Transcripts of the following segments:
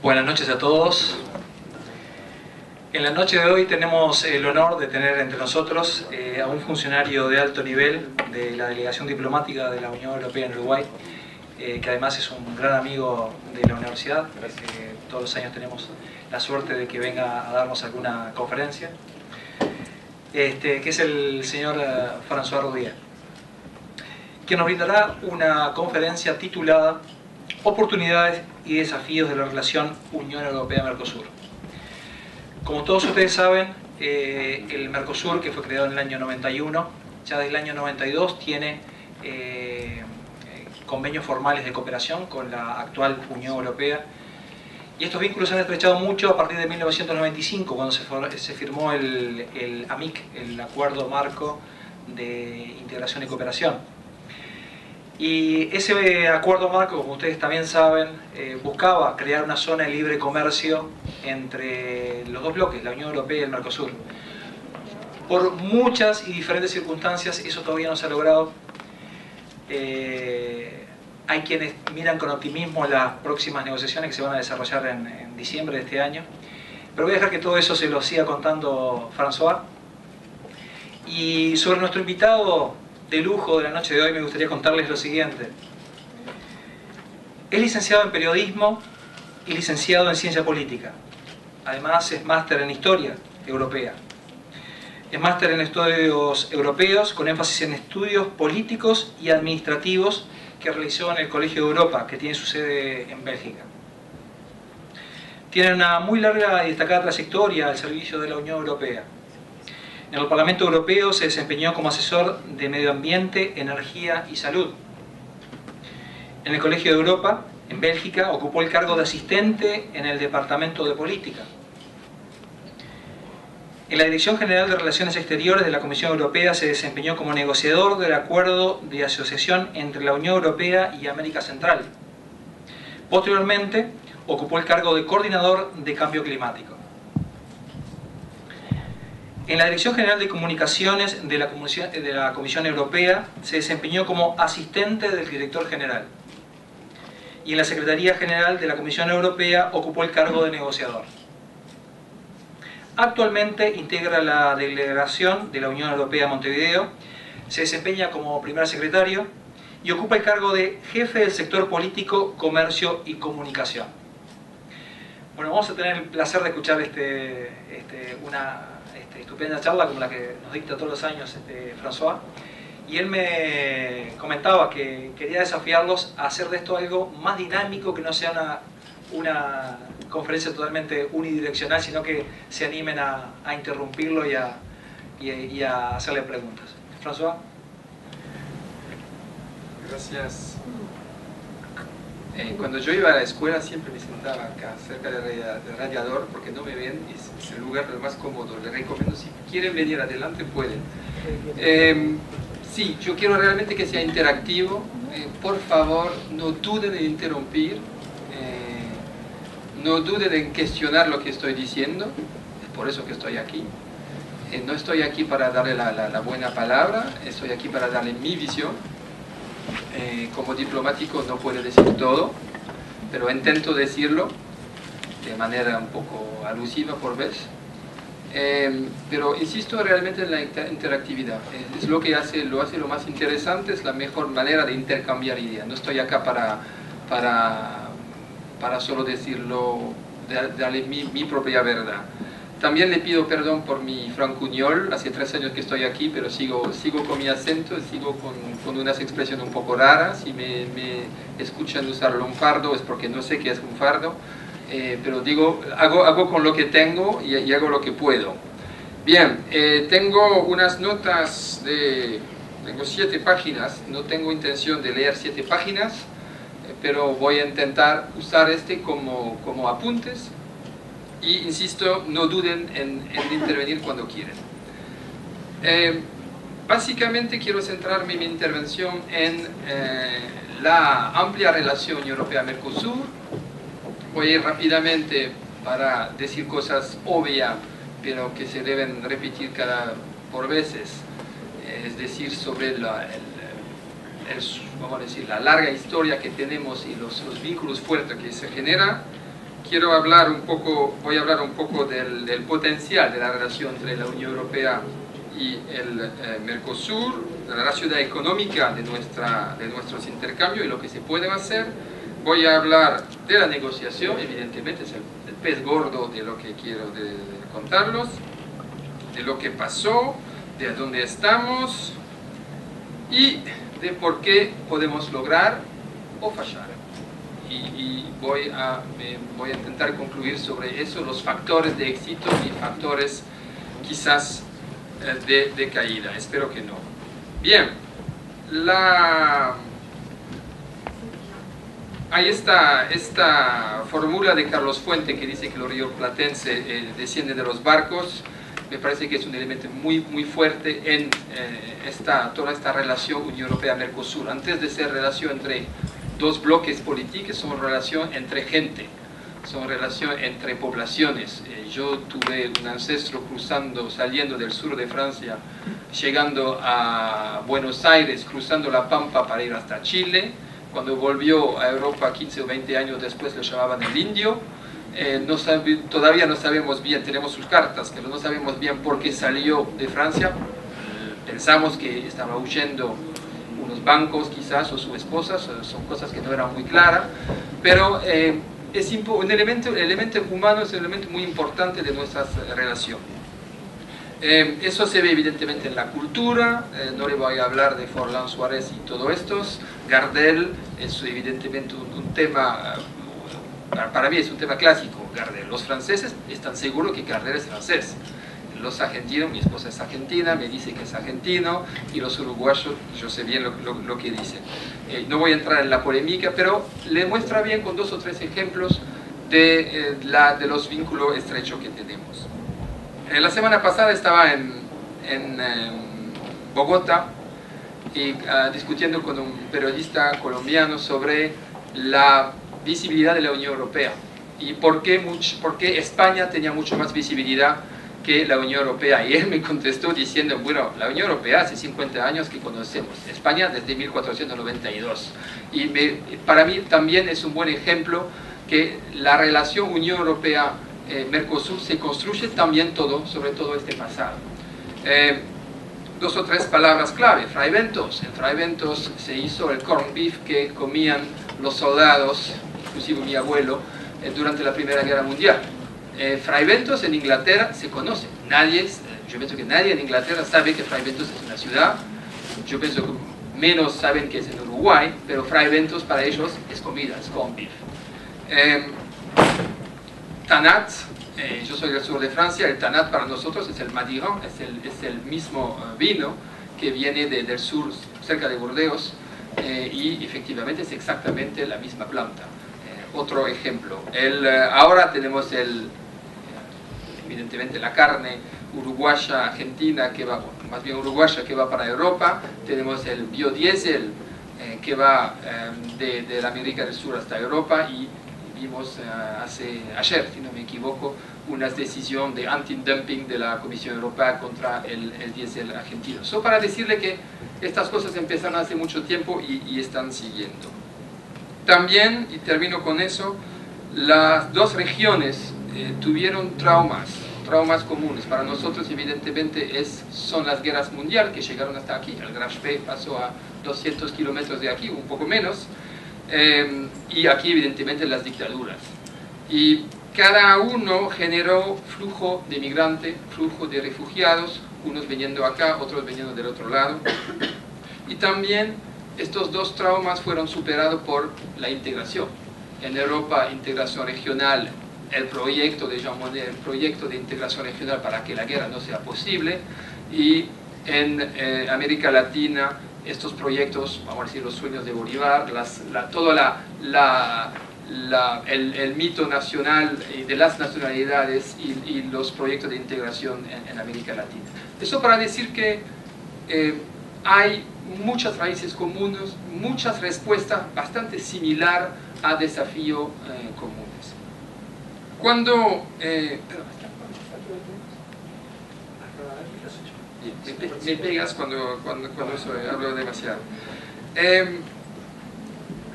Buenas noches a todos. En la noche de hoy tenemos el honor de tener entre nosotros a un funcionario de alto nivel de la delegación diplomática de la Unión Europea en Uruguay, que además es un gran amigo de la universidad, que todos los años tenemos la suerte de que venga a darnos alguna conferencia, que es el señor François Roudier, que nos brindará una conferencia titulada Oportunidades y desafíos de la relación Unión Europea-Mercosur. Como todos ustedes saben, el Mercosur, que fue creado en el año 91, ya desde el año 92 tiene convenios formales de cooperación con la actual Unión Europea, y estos vínculos se han estrechado mucho a partir de 1995, cuando se firmó el AMIC, el Acuerdo Marco de Integración y Cooperación. Y ese acuerdo marco, como ustedes también saben, buscaba crear una zona de libre comercio entre los dos bloques, la Unión Europea y el Mercosur. Por muchas y diferentes circunstancias eso todavía no se ha logrado. Hay quienes miran con optimismo las próximas negociaciones que se van a desarrollar en diciembre de este año. Pero voy a dejar que todo eso se lo siga contando François. Y sobre nuestro invitado de lujo de la noche de hoy me gustaría contarles lo siguiente. Es licenciado en periodismo y licenciado en ciencia política. Además es máster en historia europea. Es máster en estudios europeos con énfasis en estudios políticos y administrativos que realizó en el Colegio de Europa, que tiene su sede en Bélgica. Tiene una muy larga y destacada trayectoria al servicio de la Unión Europea. En el Parlamento Europeo se desempeñó como asesor de Medio Ambiente, Energía y Salud. En el Colegio de Europa, en Bélgica, ocupó el cargo de asistente en el Departamento de Política. En la Dirección General de Relaciones Exteriores de la Comisión Europea se desempeñó como negociador del Acuerdo de Asociación entre la Unión Europea y América Central. Posteriormente, ocupó el cargo de coordinador de Cambio Climático. En la Dirección General de Comunicaciones de la Comisión Europea se desempeñó como asistente del director general. Y en la Secretaría General de la Comisión Europea ocupó el cargo de negociador. Actualmente integra la delegación de la Unión Europea a Montevideo, se desempeña como primer secretario y ocupa el cargo de jefe del sector político, comercio y comunicación. Bueno, vamos a tener el placer de escuchar una estupenda charla como la que nos dicta todos los años François, y él me comentaba que quería desafiarlos a hacer de esto algo más dinámico, que no sea una conferencia totalmente unidireccional, sino que se animen a interrumpirlo y a hacerle preguntas. François. Gracias. Cuando yo iba a la escuela siempre me sentaba acá, cerca del radiador, porque no me ven, es el lugar más cómodo. Les recomiendo, si quieren venir adelante, pueden. Sí, yo quiero realmente que sea interactivo. Por favor, no duden en interrumpir, no duden en cuestionar lo que estoy diciendo. Es por eso que estoy aquí. No estoy aquí para darle la buena palabra, estoy aquí para darle mi visión. Como diplomático no puedo decir todo, pero intento decirlo de manera un poco alusiva por vez. Pero insisto realmente en la interactividad. Es lo que lo hace lo más interesante, es la mejor manera de intercambiar ideas. No estoy acá para solo decirlo, darle mi propia verdad. También le pido perdón por mi francuñol, hace 3 años que estoy aquí, pero sigo con mi acento, sigo con unas expresiones un poco raras. Si me escuchan usar lunfardo es porque no sé qué es lunfardo, pero digo, hago con lo que tengo y hago lo que puedo. Bien, tengo unas notas tengo 7 páginas, no tengo intención de leer 7 páginas, pero voy a intentar usar como apuntes. Y insisto, no duden en intervenir cuando quieran. Básicamente quiero centrarme en mi intervención en la amplia relación Unión Europea-Mercosur. Voy a ir rápidamente para decir cosas obvias, pero que se deben repetir por veces. Es decir, sobre vamos a decir, la larga historia que tenemos y los vínculos fuertes que se generan. quiero hablar un poco, voy a hablar un poco del potencial de la relación entre la Unión Europea y el Mercosur, la relación económica de nuestros intercambios y lo que se puede hacer. Voy a hablar de la negociación, evidentemente es el pez gordo de lo que quiero contarlos, de lo que pasó, de dónde estamos y de por qué podemos lograr o fallar. Y voy a intentar concluir sobre eso, los factores de éxito y factores quizás de caída. Espero que no. Bien, hay esta fórmula de Carlos Fuente que dice que los rioplatenses descienden de los barcos. Me parece que es un elemento muy fuerte en toda esta relación Unión Europea-Mercosur. Antes de ser relación entre dos bloques políticos, son relación entre gente, son relación entre poblaciones. Yo tuve un ancestro saliendo del sur de Francia, llegando a Buenos Aires, cruzando la Pampa para ir hasta Chile. Cuando volvió a Europa 15 o 20 años después lo llamaban el indio. Todavía no sabemos bien, tenemos sus cartas, pero no sabemos bien por qué salió de Francia. Pensamos que estaba huyendo unos bancos quizás, o su esposa, son cosas que no eran muy claras, pero un elemento humano es un elemento muy importante de nuestras relaciones. Eso se ve evidentemente en la cultura, no le voy a hablar de Forlán Suárez y todo esto. Gardel es evidentemente un tema, para mí es un tema clásico, Gardel. Los franceses están seguros que Gardel es francés. Los argentinos, mi esposa es argentina, me dice que es argentino, y los uruguayos, yo sé bien lo que dicen. No voy a entrar en la polémica, pero le muestra bien con 2 o 3 ejemplos de los vínculos estrechos que tenemos. La semana pasada estaba en Bogotá y discutiendo con un periodista colombiano sobre la visibilidad de la Unión Europea y por qué España tenía mucho más visibilidad que la Unión Europea, y él me contestó diciendo, bueno, la Unión Europea hace 50 años que conocemos, España desde 1492, y para mí también es un buen ejemplo que la relación Unión Europea-Mercosur se construye también sobre todo este pasado. 2 o 3 palabras clave. Fraiventos. En Fraiventos se hizo el corned beef que comían los soldados, inclusive mi abuelo, durante la Primera Guerra Mundial. Fraiventos en Inglaterra se conoce. Yo pienso que nadie en Inglaterra sabe que Fraiventos es una ciudad. Yo pienso que menos saben que es en Uruguay, pero Fraiventos para ellos es comida, es corned beef. Tanat. Yo soy del sur de Francia, el Tanat para nosotros es el Madiran, es el mismo vino que viene del sur, cerca de Burdeos, y efectivamente es exactamente la misma planta. Otro ejemplo, ahora tenemos evidentemente la carne uruguaya, argentina, más bien uruguaya, que va para Europa. Tenemos el biodiesel que va de la América del Sur hasta Europa, y vimos ayer, si no me equivoco, una decisión de anti-dumping de la Comisión Europea contra el diésel argentino. Eso para decirle que estas cosas empezaron hace mucho tiempo y están siguiendo. También, y termino con eso, las 2 regiones tuvieron traumas comunes. Para nosotros evidentemente son las guerras mundiales que llegaron hasta aquí. El Graf Spee pasó a 200 kilómetros de aquí, un poco menos. Y aquí evidentemente las dictaduras, y cada uno generó flujo de migrantes, flujo de refugiados, unos viniendo acá, otros viniendo del otro lado, y también estos 2 traumas fueron superados por la integración. En Europa, integración regional, el proyecto de Jean Monnet, el proyecto de integración regional para que la guerra no sea posible, y en América Latina, estos proyectos, vamos a decir, los sueños de Bolívar, todo el mito nacional de las nacionalidades y los proyectos de integración en América Latina. Eso para decir que hay muchas raíces comunes, muchas respuestas bastante similares a desafíos comunes. Cuando... me pegas cuando eso, hablo demasiado.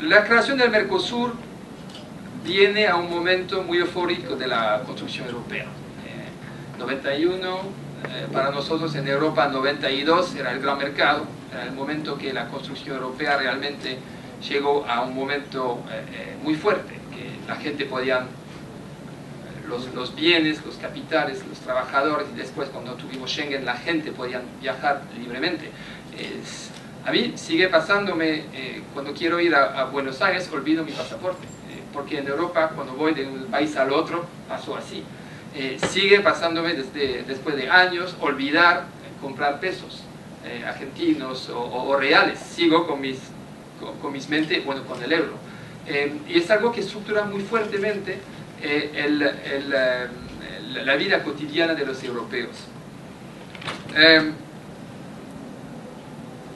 La creación del Mercosur viene a un momento muy eufórico de la construcción europea. 91, para nosotros en Europa 92 era el gran mercado, era el momento que la construcción europea realmente llegó a un momento muy fuerte, que la gente podía, los bienes, los capitales, los trabajadores, y después cuando tuvimos Schengen la gente podía viajar libremente. A mí sigue pasándome, cuando quiero ir a Buenos Aires, olvido mi pasaporte, porque en Europa cuando voy de un país al otro, pasó así. Sigue pasándome después de años olvidar comprar pesos argentinos o reales. Sigo con mis mentes, bueno, con el euro. Y es algo que estructura muy fuertemente la vida cotidiana de los europeos.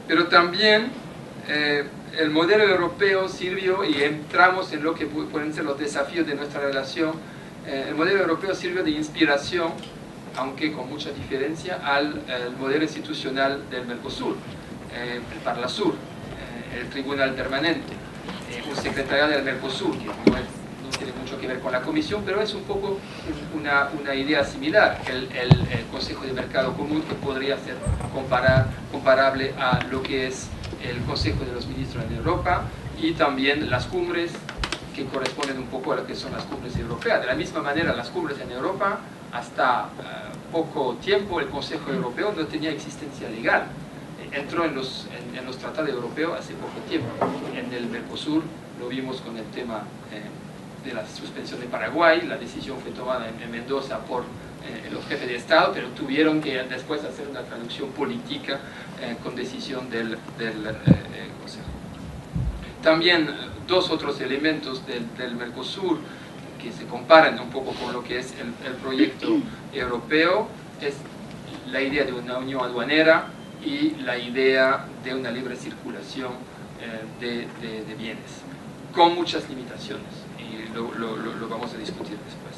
Pero también el modelo europeo sirvió, y entramos en lo que pueden ser los desafíos de nuestra relación. El modelo europeo sirvió de inspiración, aunque con mucha diferencia, al modelo institucional del Mercosur, el Parlasur, el Tribunal Permanente, un secretariado del Mercosur, que no tiene mucho que ver con la Comisión, pero es un poco una idea similar, el Consejo de Mercado Común, que podría ser comparable a lo que es el Consejo de los Ministros en Europa, y también las cumbres, que corresponden un poco a lo que son las cumbres europeas. De la misma manera, las cumbres en Europa, hasta poco tiempo, el Consejo Europeo no tenía existencia legal. Entró en los tratados europeos hace poco tiempo. En el Mercosur lo vimos con el tema de la suspensión de Paraguay. La decisión fue tomada en Mendoza por los jefes de Estado, pero tuvieron que después hacer una traducción política con decisión del Consejo. También dos otros elementos del Mercosur que se comparan un poco con lo que es el proyecto europeo es la idea de una unión aduanera y la idea de una libre circulación de bienes, con muchas limitaciones, y lo vamos a discutir después.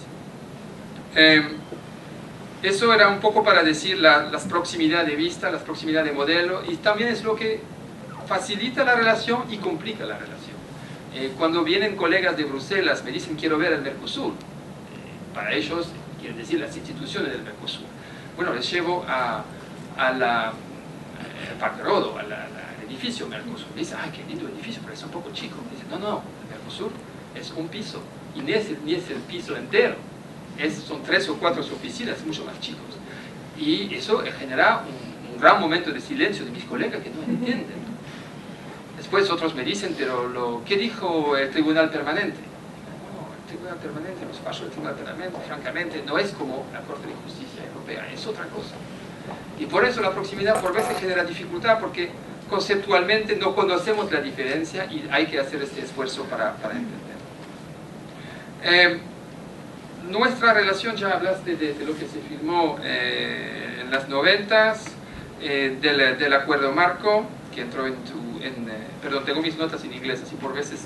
Eso era un poco para decir las proximidades de vista, las proximidades de modelo, y también es lo que facilita la relación y complica la relación. Cuando vienen colegas de Bruselas, me dicen quiero ver el Mercosur, para ellos quieren decir las instituciones del Mercosur. Bueno, les llevo al Parque Rodó, al edificio Mercosur. Me dicen, ay, qué lindo edificio, pero es un poco chico. Me dicen, no, el Mercosur es un piso, y ni es el piso entero, son 3 o 4 oficinas, mucho más chicos. Y eso genera un gran momento de silencio de mis colegas que no entienden. Después otros me dicen, pero ¿qué dijo el Tribunal Permanente? No, el Tribunal Permanente, los pasos del Tribunal Permanente, francamente, no es como la Corte de Justicia Europea, es otra cosa. Y por eso la proximidad por veces genera dificultad, porque conceptualmente no conocemos la diferencia y hay que hacer este esfuerzo para entender. Nuestra relación, ya hablaste de lo que se firmó en las 90s, del acuerdo marco, que entró perdón, tengo mis notas en inglés, así por veces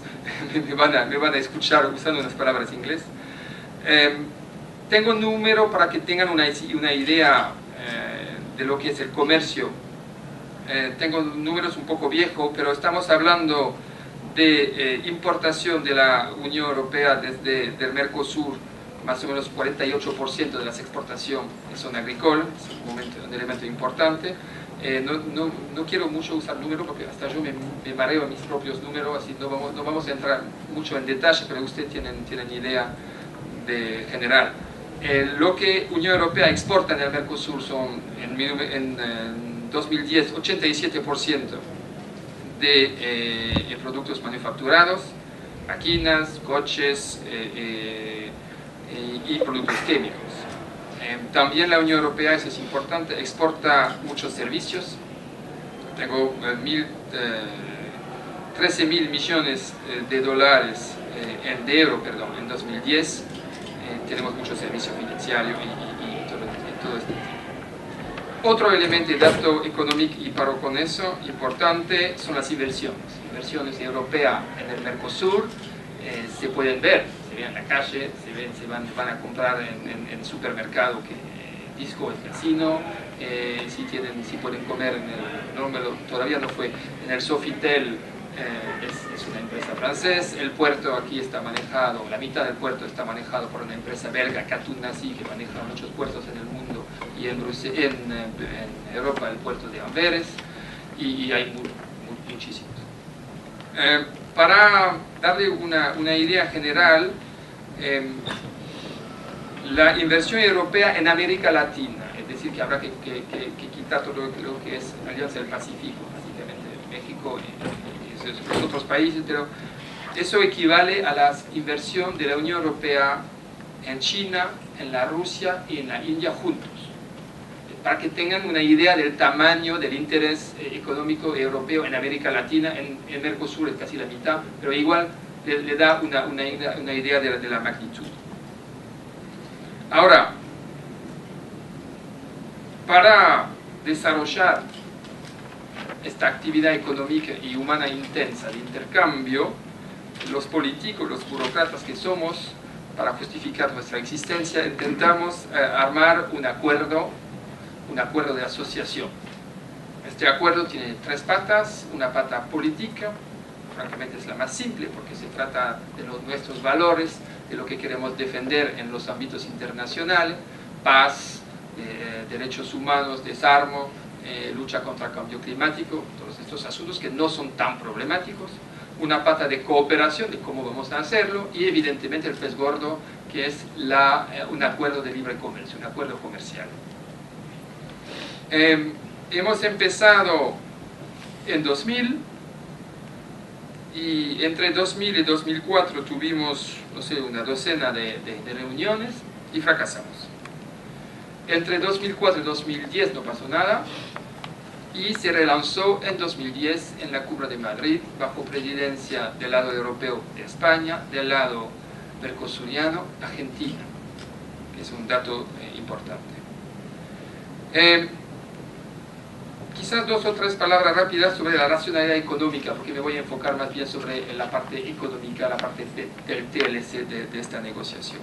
me van a escuchar usando unas palabras en inglés. Tengo un número para que tengan una idea de lo que es el comercio. Tengo números un poco viejos, pero estamos hablando de importación de la Unión Europea desde el Mercosur. Más o menos 48% de las exportaciones son agrícolas, es un elemento importante. No quiero mucho usar números porque hasta yo me mareo a mis propios números, así no vamos a entrar mucho en detalle, pero ustedes tienen idea de general. Lo que Unión Europea exporta en el Mercosur son en 2010 87% de productos manufacturados, máquinas, coches y productos químicos. También la Unión Europea, eso es importante, exporta muchos servicios. Tengo 13.000 millones de dólares, de euros, perdón, en 2010. Tenemos muchos servicios financieros y todo este tipo. Otro elemento de dato económico, y paro con eso, importante, son las inversiones. Inversiones europeas en el Mercosur se pueden ver, se ven en la calle, se van a comprar en el supermercado, disco, el casino, si pueden comer todavía no fue, en el Sofitel es una empresa francesa. El puerto aquí está manejado, la mitad del puerto está manejado por una empresa belga, Catunasi, que maneja muchos puertos en el mundo, y en Europa el puerto de Amberes, y hay muchísimos. Para darle una idea general, la inversión europea en América Latina, es decir, que habrá que quitar todo lo que es Alianza del Pacífico, básicamente México y los otros países, pero eso equivale a la inversión de la Unión Europea en China, en la Rusia y en la India juntos, para que tengan una idea del tamaño del interés económico europeo en América Latina. En Mercosur es casi la mitad, pero igual le da una idea de la magnitud. Ahora, para desarrollar esta actividad económica y humana intensa de intercambio, los políticos, los burócratas que somos, para justificar nuestra existencia, intentamos armar un acuerdo de asociación. Este acuerdo tiene tres patas: una pata política, francamente es la más simple porque se trata de nuestros valores, de lo que queremos defender en los ámbitos internacionales: paz, derechos humanos, desarme, lucha contra el cambio climático, todos estos asuntos que no son tan problemáticos. Una pata de cooperación, de cómo vamos a hacerlo, y evidentemente el pez gordo, que es un acuerdo de libre comercio, un acuerdo comercial. Hemos empezado en 2000, y entre 2000 y 2004 tuvimos, no sé, una docena de reuniones y fracasamos. Entre 2004 y 2010 no pasó nada, y se relanzó en 2010 en la Cumbre de Madrid, bajo presidencia del lado europeo de España, del lado mercosuriano, Argentina, que es un dato importante. Quizás dos o tres palabras rápidas sobre la racionalidad económica, porque me voy a enfocar más bien sobre la parte económica, la parte del TLC de esta negociación.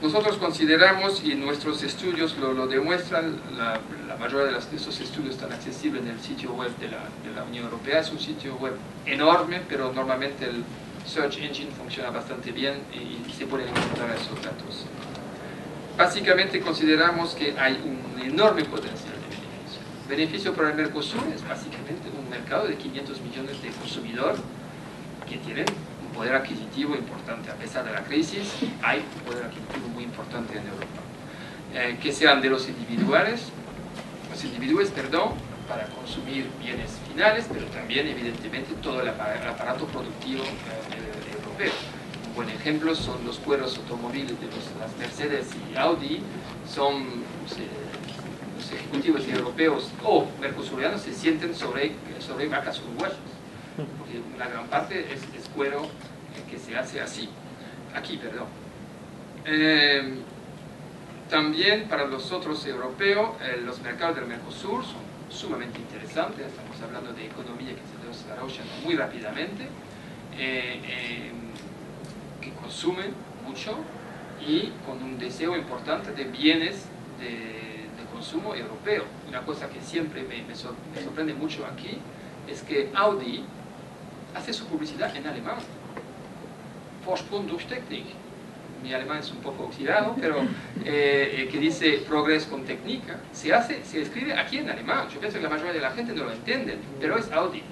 Nosotros consideramos, y nuestros estudios lo demuestran, la mayoría de esos estudios están accesibles en el sitio web de la Unión Europea. Es un sitio web enorme, pero normalmente el Search Engine funciona bastante bien y se pueden encontrar esos datos. Básicamente consideramos que hay un enorme potencial de beneficio. Beneficio para el Mercosur es básicamente un mercado de 500 millones de consumidores que tienen un poder adquisitivo importante. A pesar de la crisis, hay un poder adquisitivo muy importante en Europa. Que sean de los individuos, para consumir bienes finales, pero también evidentemente todo el aparato productivo europeo. Un buen ejemplo son los cueros automóviles de las Mercedes y Audi. Los ejecutivos europeos o mercosurianos se sienten sobre vacas uruguayas, porque una gran parte es cuero que se hace aquí. También para los otros europeos, los mercados del Mercosur son sumamente interesantes. Estamos hablando de economía que se desarrolla muy rápidamente, que consumen mucho y con un deseo importante de bienes de consumo europeo. Una cosa que siempre me sorprende mucho aquí es que Audi hace su publicidad en alemán. Vorsprung durch Technik. Mi alemán es un poco oxidado, pero que dice progres con técnica, se escribe aquí en alemán. Yo pienso que la mayoría de la gente no lo entiende, pero es Audi.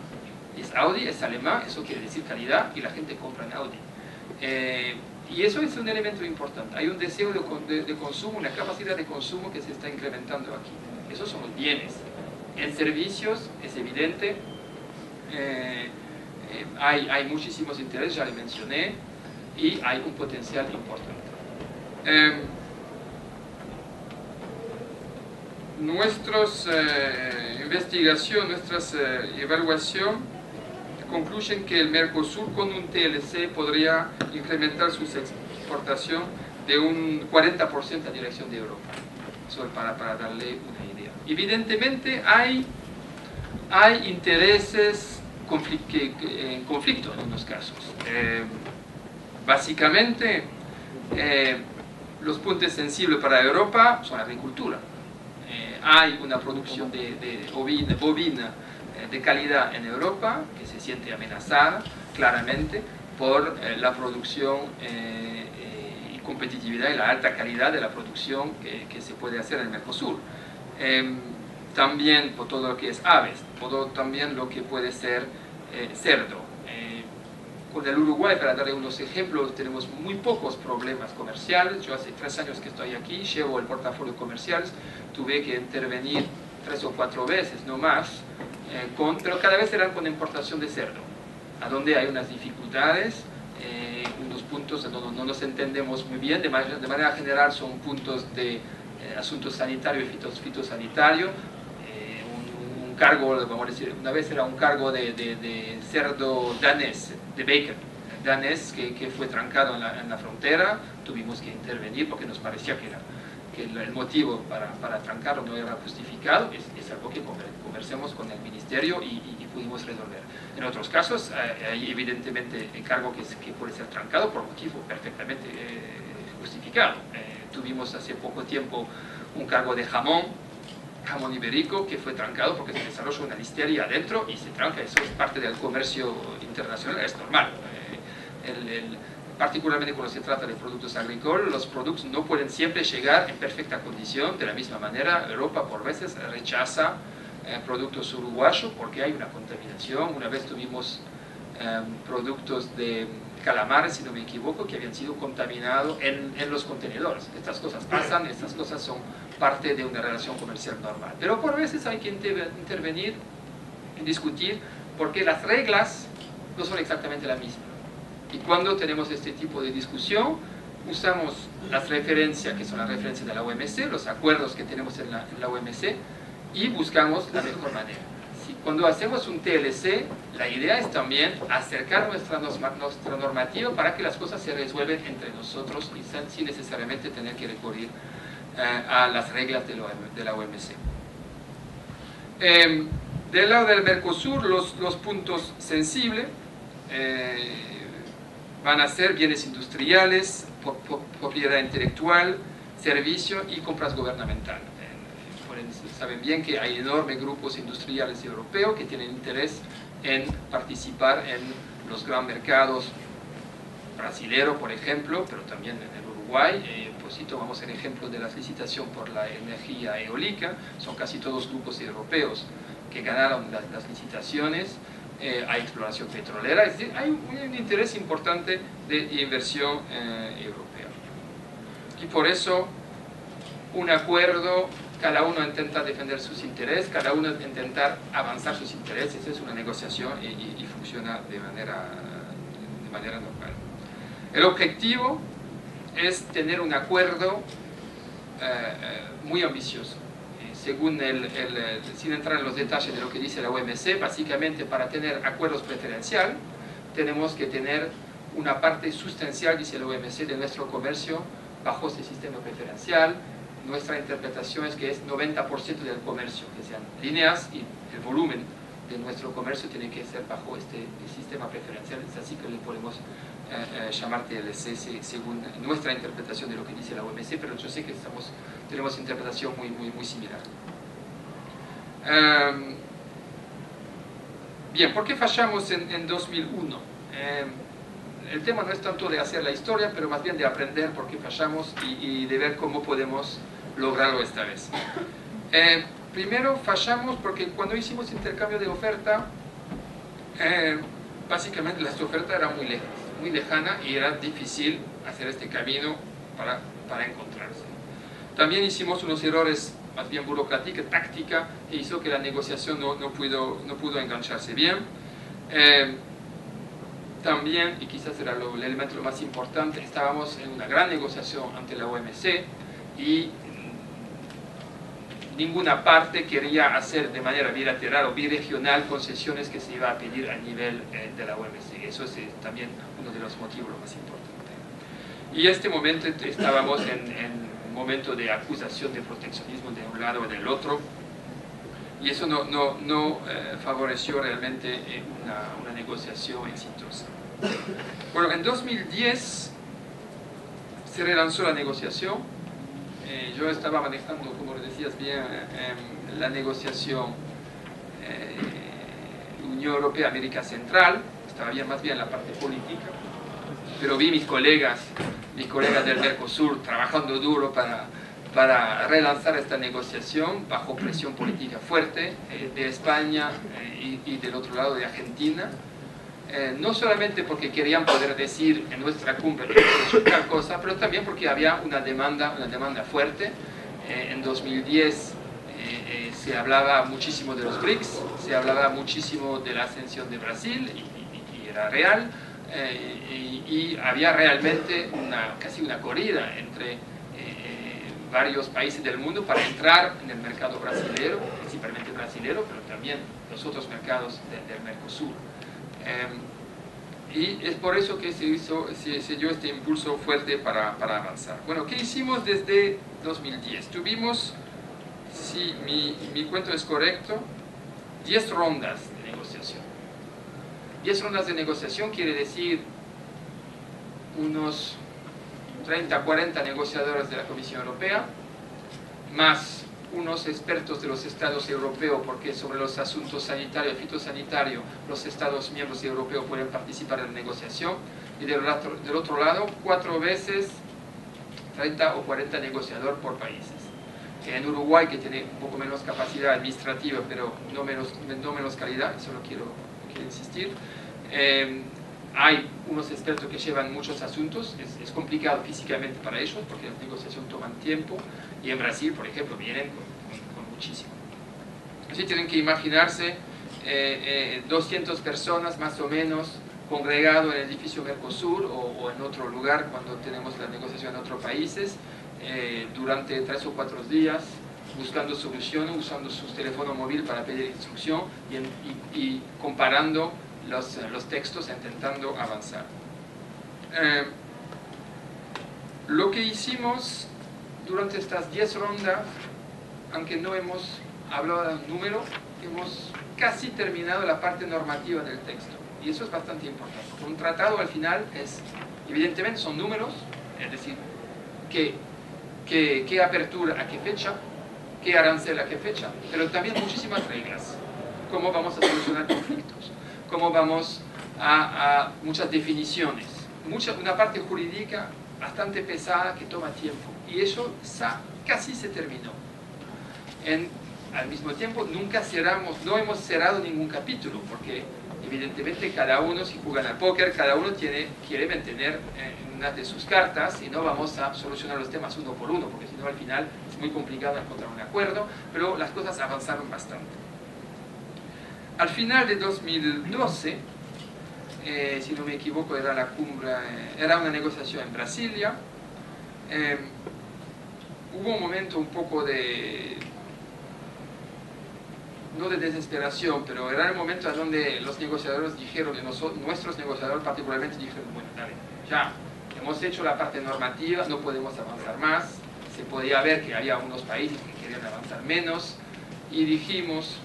Es Audi, es alemán, eso quiere decir calidad, y la gente compra en Audi. Y eso es un elemento importante. Hay un deseo de consumo, una capacidad de consumo que se está incrementando aquí. Esos son los bienes. En servicios es evidente, hay muchísimos intereses, ya le mencioné, y hay un potencial importante. Nuestras investigaciones, nuestras evaluaciones concluyen que el Mercosur con un TLC podría incrementar su exportación de un 40% a dirección de Europa. Solo para darle una idea. Evidentemente hay intereses en conflicto en unos casos. Básicamente, los puntos sensibles para Europa son la agricultura. Hay una producción de bovina de calidad en Europa, que se siente amenazada claramente por la producción y competitividad y la alta calidad de la producción que se puede hacer en el Mercosur. También por todo lo que es aves, por también lo que puede ser cerdo. Con el Uruguay, para darle unos ejemplos, tenemos muy pocos problemas comerciales. Yo hace 3 años que estoy aquí, llevo el portafolio comercial, tuve que intervenir 3 o 4 veces, no más, pero cada vez eran con importación de cerdo, a donde hay unas dificultades, unos puntos en donde no nos entendemos muy bien, de manera general son puntos de asuntos sanitarios y fitosanitarios. Un cargo, vamos a decir, una vez era un cargo de cerdo danés, de bacon danés, que fue trancado en la frontera. Tuvimos que intervenir porque nos parecía que el motivo para trancarlo no era justificado. Es algo que conversemos con el ministerio y pudimos resolver. En otros casos hay evidentemente el cargo que puede ser trancado por motivo perfectamente justificado. Tuvimos hace poco tiempo un cargo de jamón ibérico que fue trancado porque se desarrolla una listeria adentro y se tranca. Eso es parte del comercio internacional, es normal. Particularmente cuando se trata de productos agrícolas, los productos no pueden siempre llegar en perfecta condición. De la misma manera, Europa por veces rechaza productos uruguayos porque hay una contaminación. Una vez tuvimos productos de calamares, si no me equivoco, que habían sido contaminados en los contenedores. Estas cosas pasan, estas cosas son parte de una relación comercial normal. Pero por veces hay que intervenir y discutir porque las reglas no son exactamente las mismas. Y cuando tenemos este tipo de discusión, usamos las referencias, que son las referencias de la OMC, los acuerdos que tenemos en la OMC, y buscamos la mejor manera. Cuando hacemos un TLC, la idea es también acercar nuestra normativa para que las cosas se resuelven entre nosotros y sin necesariamente tener que recurrir a las reglas de la OMC. Del lado del Mercosur, los puntos sensibles van a ser bienes industriales, propiedad intelectual, servicio y compras gubernamentales. Saben bien que hay enormes grupos industriales europeos que tienen interés en participar en los grandes mercados brasileños, por ejemplo, pero también en el Uruguay. Vamos a ver ejemplos de las licitaciones por la energía eólica. Son casi todos grupos europeos que ganaron las licitaciones. Hay exploración petrolera, es decir, hay un interés importante de inversión europea. Y por eso un acuerdo, cada uno intenta defender sus intereses, cada uno intenta avanzar sus intereses, es una negociación y funciona de manera normal. El objetivo es tener un acuerdo muy ambicioso. Sin entrar en los detalles de lo que dice la OMC, básicamente para tener acuerdos preferenciales tenemos que tener una parte sustancial, dice la OMC, de nuestro comercio bajo este sistema preferencial. Nuestra interpretación es que es 90% del comercio, que sean líneas, y el volumen de nuestro comercio tiene que ser bajo este sistema preferencial. Es así que le podemos llamar TLC según nuestra interpretación de lo que dice la OMC, pero yo sé que tenemos interpretación muy similar. Bien, ¿por qué fallamos en 2001? El tema no es tanto de hacer la historia, pero más bien de aprender por qué fallamos y de ver cómo podemos lograrlo esta vez. Primero fallamos porque cuando hicimos intercambio de oferta, básicamente la oferta era muy lejana y era difícil hacer este camino para encontrarse. También hicimos unos errores más bien burocrática, táctica, que hizo que la negociación no pudo engancharse bien. También, y quizás era el elemento más importante, estábamos en una gran negociación ante la OMC y ninguna parte quería hacer de manera bilateral o biregional concesiones que se iba a pedir a nivel de la OMC. Eso es también uno de los motivos más importantes. Y en este momento estábamos en un momento de acusación de proteccionismo de un lado o del otro, y eso no favoreció realmente una negociación exitosa. Bueno, en 2010 se relanzó la negociación. Yo estaba manejando, como decías bien, la negociación Unión Europea América Central, estaba bien, más bien la parte política, pero vi mis colegas del Mercosur trabajando duro para relanzar esta negociación bajo presión política fuerte de España y del otro lado de Argentina. No solamente porque querían poder decir en nuestra cumbre tal cosa, pero también porque había una demanda fuerte. En 2010 se hablaba muchísimo de los BRICS, se hablaba muchísimo de la ascensión de Brasil, y era real, y había realmente casi una corrida entre varios países del mundo para entrar en el mercado brasilero, principalmente brasilero, pero también los otros mercados del Mercosur. Y es por eso que se dio este impulso fuerte para avanzar. Bueno, ¿qué hicimos desde 2010? Tuvimos, si mi cuento es correcto, 10 rondas de negociación. 10 rondas de negociación quiere decir unos 30, 40 negociadores de la Comisión Europea, más unos expertos de los estados europeos, porque sobre los asuntos sanitarios y fitosanitarios los estados miembros europeos pueden participar en la negociación, y del otro lado 4 veces 30 o 40 negociadores por países. En Uruguay, que tiene un poco menos capacidad administrativa, pero no menos calidad, eso lo quiero insistir, hay unos expertos que llevan muchos asuntos, es complicado físicamente para ellos porque las negociaciones toman tiempo, y en Brasil, por ejemplo, vienen con muchísimo. Así tienen que imaginarse 200 personas más o menos congregado en el edificio Mercosur o en otro lugar cuando tenemos la negociación en otros países durante 3 o 4 días, buscando soluciones, usando sus teléfonos móviles para pedir instrucción y comparando los textos, intentando avanzar. Lo que hicimos durante estas 10 rondas, aunque no hemos hablado de un número, hemos casi terminado la parte normativa del texto, y eso es bastante importante. Un tratado al final evidentemente son números, es decir, qué apertura a qué fecha, qué arancel a qué fecha, pero también muchísimas reglas, cómo vamos a solucionar conflictos, cómo vamos a muchas definiciones, una parte jurídica bastante pesada que toma tiempo, y eso casi se terminó. Al mismo tiempo no hemos cerrado ningún capítulo, porque evidentemente cada uno, si juegan al póker, cada uno quiere mantener una de sus cartas, y no vamos a solucionar los temas uno por uno, porque si no al final es muy complicado encontrar un acuerdo, pero las cosas avanzaron bastante. Al final de 2012, si no me equivoco, era la cumbre, era una negociación en Brasilia. Hubo un momento un poco no de desesperación, pero era el momento en donde los negociadores dijeron, nuestros negociadores particularmente dijeron, bueno, dale, ya hemos hecho la parte normativa, no podemos avanzar más. Se podía ver que había unos países que querían avanzar menos, y dijimos,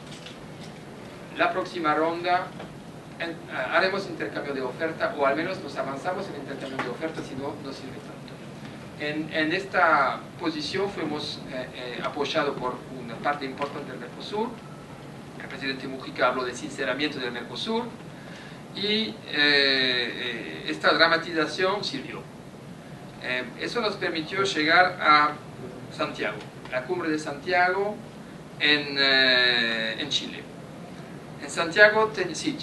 la próxima ronda haremos intercambio de oferta, o al menos nos avanzamos en intercambio de oferta, si no, no sirve tanto. En esta posición fuimos apoyados por una parte importante del Mercosur. El presidente Mujica habló de sinceramiento del Mercosur, y esta dramatización sirvió. Eso nos permitió llegar a Santiago, la cumbre de Santiago en Chile. En Santiago, sí,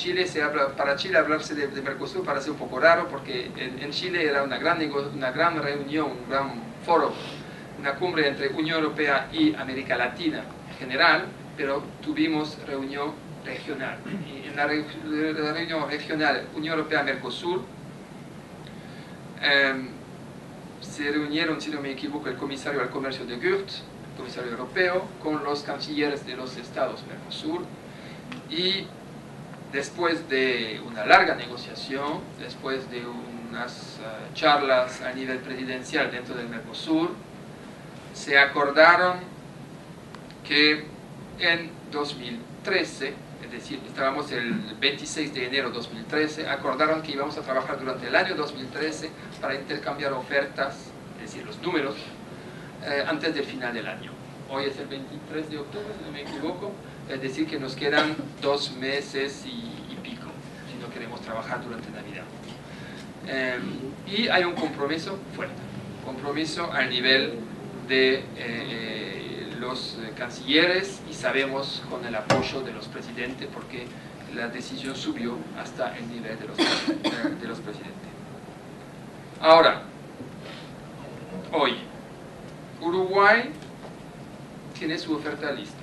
para Chile hablarse de Mercosur parece un poco raro, porque en Chile era una gran reunión, un gran foro, una cumbre entre Unión Europea y América Latina en general, pero tuvimos reunión regional. Y en la reunión regional Unión Europea-Mercosur se reunieron, si no me equivoco, el comisario al comercio de Gucht, el comisario europeo, con los cancilleres de los estados Mercosur. Y después de una larga negociación, después de unas charlas a nivel presidencial dentro del Mercosur, se acordaron que en 2013, es decir, estábamos el 26 de enero de 2013, acordaron que íbamos a trabajar durante el año 2013 para intercambiar ofertas, es decir, los números, antes del final del año. hoy es el 23 de octubre, si no me equivoco, es decir que nos quedan 2 meses y pico, si no queremos trabajar durante Navidad. Y hay un compromiso fuerte, compromiso al nivel de los cancilleres, y sabemos con el apoyo de los presidentes, porque la decisión subió hasta el nivel de los presidentes. Ahora, hoy, Uruguay tiene su oferta lista.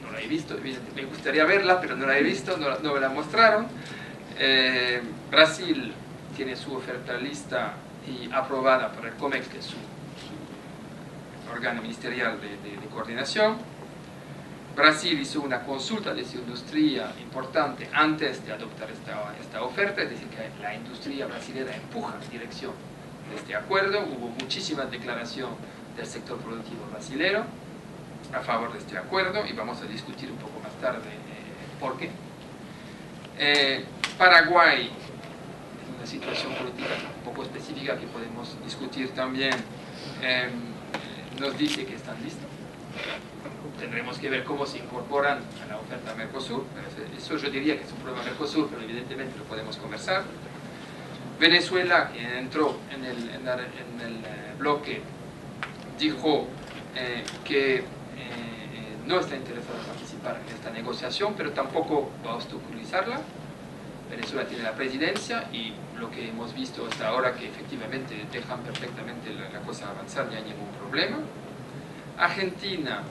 No la he visto, evidentemente me gustaría verla, pero no la he visto, no me la mostraron. Brasil tiene su oferta lista y aprobada por el COMEX, que es su órgano ministerial de coordinación. Brasil hizo una consulta de su industria importante antes de adoptar esta oferta, es decir, que la industria brasileña empuja en dirección de este acuerdo. Hubo muchísima declaración del sector productivo brasileño a favor de este acuerdo, y vamos a discutir un poco más tarde por qué. Paraguay, en una situación política un poco específica que podemos discutir también, nos dice que están listos. Tendremos que ver cómo se incorporan a la oferta Mercosur. Eso yo diría que es un problema Mercosur, pero evidentemente lo podemos conversar. Venezuela, que entró en el bloque, dijo que no está interesado en participar en esta negociación, pero tampoco va a obstaculizarla. Venezuela tiene la presidencia, y lo que hemos visto hasta ahora, que efectivamente dejan perfectamente la cosa avanzar, no hay ningún problema. Argentina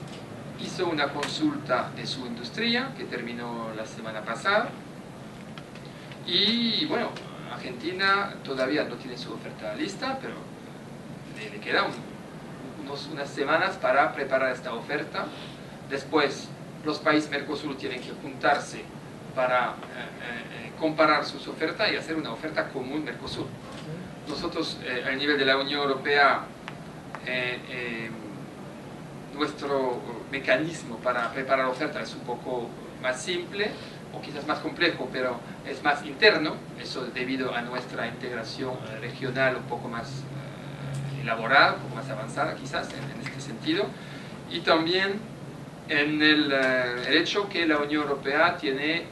hizo una consulta de su industria que terminó la semana pasada, y bueno, Argentina todavía no tiene su oferta lista, pero le quedan unas semanas para preparar esta oferta. Después los países Mercosur tienen que juntarse para comparar sus ofertas y hacer una oferta común Mercosur. Nosotros, a nivel de la Unión Europea, nuestro mecanismo para preparar la oferta es un poco más simple, o quizás más complejo, pero es más interno, eso debido a nuestra integración regional un poco más elaborada, un poco más avanzada quizás en este sentido, y también en el hecho que la Unión Europea tiene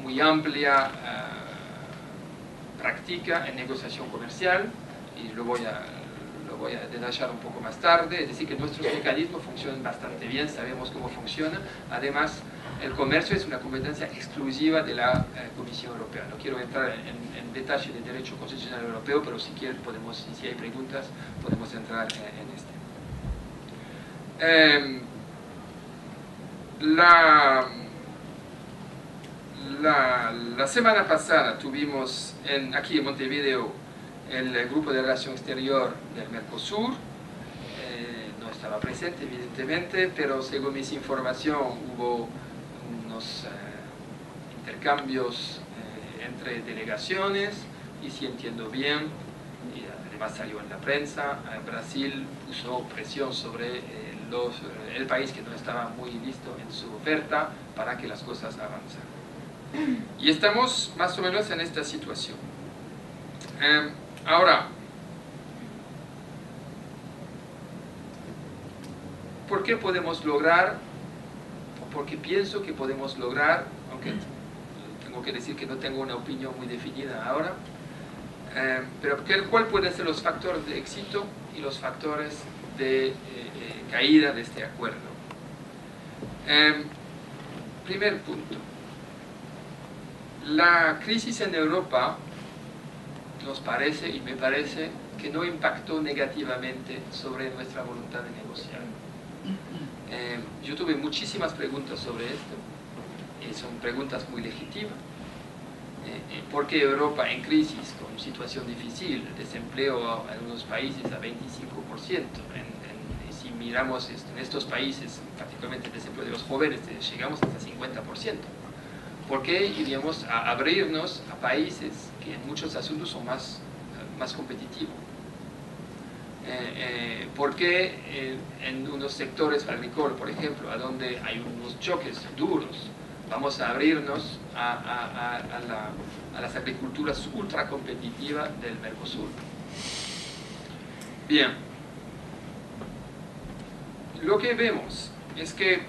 muy amplia práctica en negociación comercial, y lo voy a detallar un poco más tarde. Es decir, que nuestros mecanismos funcionan bastante bien, sabemos cómo funciona. Además, el comercio es una competencia exclusiva de la Comisión Europea. No quiero entrar en detalle del derecho constitucional europeo, pero si quieren, si hay preguntas, podemos entrar en este. La semana pasada tuvimos aquí en Montevideo el grupo de relación exterior del Mercosur. No estaba presente evidentemente, pero según mis informaciones hubo unos intercambios entre delegaciones, y si entiendo bien, y además salió en la prensa, Brasil puso presión sobre el país que no estaba muy listo en su oferta para que las cosas avancen. Y estamos más o menos en esta situación. Ahora, ¿por qué podemos lograr, o por qué pienso que podemos lograr, aunque tengo que decir que no tengo una opinión muy definida ahora, pero cuál pueden ser los factores de éxito y los factores de caída de este acuerdo? Primer punto, la crisis en Europa nos parece, y me parece, que no impactó negativamente sobre nuestra voluntad de negociar. Yo tuve muchísimas preguntas sobre esto, y son preguntas muy legítimas. ¿Por qué Europa en crisis, con situación difícil, desempleo en unos países a 25%? Si miramos en estos países, particularmente el desempleo de los jóvenes, llegamos hasta 50%. ¿Por qué iríamos a abrirnos a países que en muchos asuntos son más competitivos? ¿Por qué en unos sectores agrícolas, por ejemplo, a donde hay unos choques duros, vamos a abrirnos a las agriculturas ultra competitivas del Mercosur? Bien, lo que vemos es que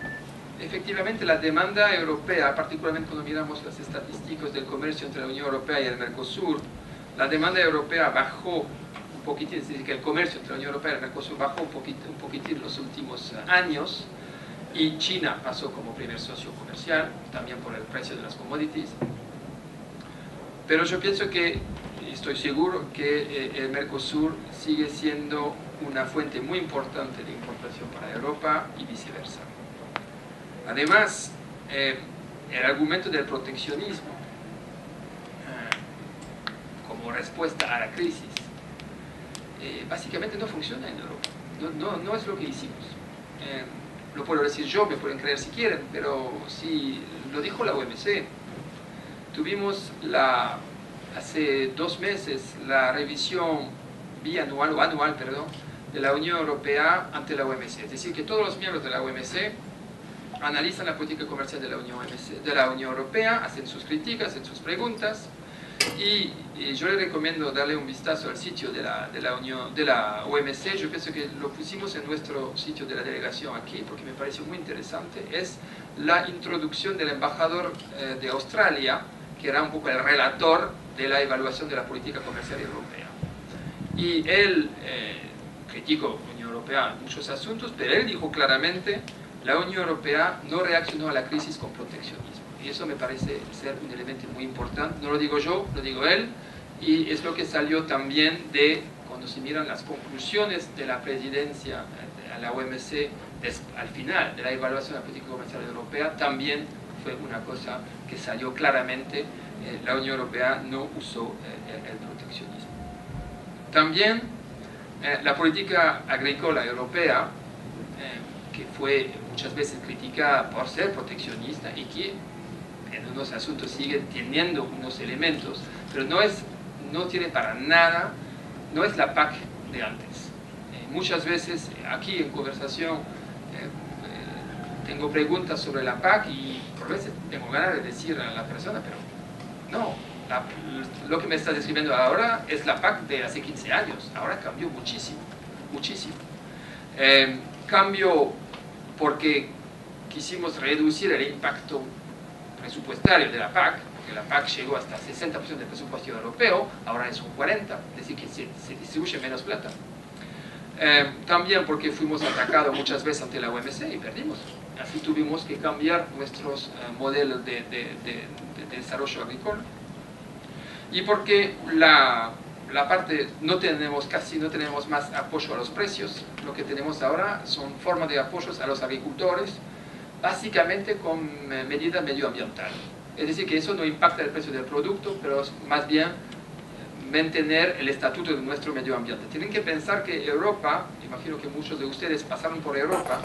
efectivamente la demanda europea, particularmente cuando miramos las estadísticas del comercio entre la Unión Europea y el Mercosur, la demanda europea bajó un poquitín, es decir, que el comercio entre la Unión Europea y el Mercosur bajó un poquitín en los últimos años, y China pasó como primer socio comercial, también por el precio de las commodities. Pero yo pienso que, estoy seguro que el Mercosur sigue siendo una fuente muy importante de importación para Europa y viceversa. Además, el argumento del proteccionismo como respuesta a la crisis básicamente no funciona en Europa. No es lo que hicimos. Lo puedo decir yo, me pueden creer si quieren, pero si lo dijo la OMC. Tuvimos hace 2 meses la revisión bianual, o anual, perdón, de la Unión Europea ante la OMC. Es decir, que todos los miembros de la OMC analizan la política comercial de la Unión Europea, hacen sus críticas, hacen sus preguntas, y yo les recomiendo darle un vistazo al sitio de la OMC. Yo pienso que lo pusimos en nuestro sitio de la delegación aquí, porque me pareció muy interesante. Es la introducción del embajador de Australia, que era un poco el relator de la evaluación de la política comercial europea. Y él criticó a la Unión Europea en muchos asuntos, pero él dijo claramente: la Unión Europea no reaccionó a la crisis con proteccionismo. Y eso me parece ser un elemento muy importante. No lo digo yo, lo digo él, y es lo que salió también de, cuando se miran las conclusiones de la presidencia a la OMC al final de la evaluación de la política comercial europea, también fue una cosa que salió claramente. La Unión Europea no usó el proteccionismo. También la política agrícola europea, que fue muchas veces criticada por ser proteccionista y que en unos asuntos sigue teniendo unos elementos, pero no tiene para nada, no es la PAC de antes. Muchas veces aquí en conversación tengo preguntas sobre la PAC y por veces tengo ganas de decir a la persona, pero no, lo que me estás describiendo ahora es la PAC de hace 15 años, ahora cambió muchísimo, muchísimo. Cambió porque quisimos reducir el impacto presupuestario de la PAC, porque la PAC llegó hasta 60% del presupuesto europeo, ahora es un 40%, es decir, que se distribuye menos plata. También porque fuimos atacados muchas veces ante la OMC y perdimos. Así tuvimos que cambiar nuestros modelos de desarrollo agrícola. Y porque la parte, casi no tenemos más apoyo a los precios. Lo que tenemos ahora son formas de apoyos a los agricultores, básicamente con medidas medioambientales. Es decir, que eso no impacta el precio del producto, pero es más bien mantener el estatuto de nuestro medio ambiente. Tienen que pensar que Europa, imagino que muchos de ustedes pasaron por Europa,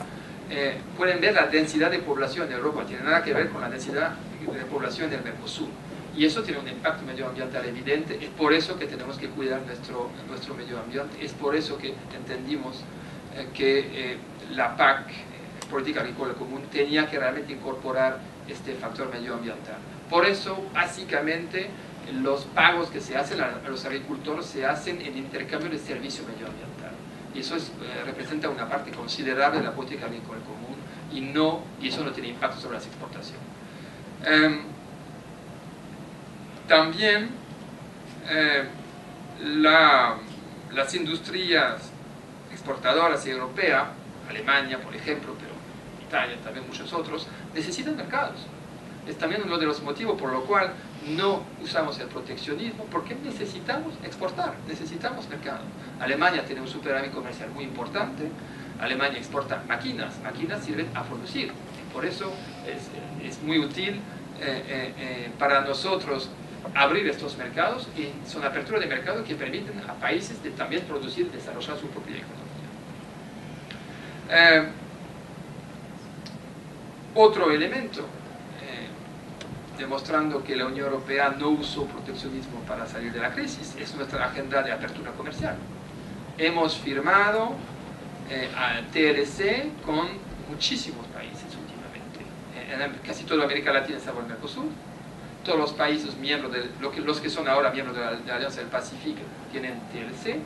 pueden ver la densidad de población de Europa, tiene nada que ver con la densidad de población del Mercosur. Y eso tiene un impacto medioambiental evidente. Es por eso que tenemos que cuidar nuestro medio ambiente. Es por eso que entendimos que la PAC, Política Agrícola Común, tenía que realmente incorporar este factor medioambiental. Por eso, básicamente, los pagos que se hacen a los agricultores se hacen en intercambio de servicio medioambiental. Y eso representa una parte considerable de la política agrícola común y eso no tiene impacto sobre las exportaciones. También las industrias exportadoras europeas, Alemania por ejemplo, pero Italia, también muchos otros, necesitan mercados. Es también uno de los motivos por lo cual no usamos el proteccionismo, porque necesitamos exportar, necesitamos mercado. Alemania tiene un superávit comercial muy importante, Alemania exporta máquinas sirven a producir, por eso es muy útil para nosotros abrir estos mercados, y son aperturas de mercado que permiten a países de también producir, desarrollar su propia economía. Otro elemento demostrando que la Unión Europea no usó proteccionismo para salir de la crisis es nuestra agenda de apertura comercial. Hemos firmado TLC con muchísimos países últimamente, en casi toda América Latina salvo el Mercosur. Todos los países miembros los que son ahora miembros de la Alianza del Pacífico tienen TLC.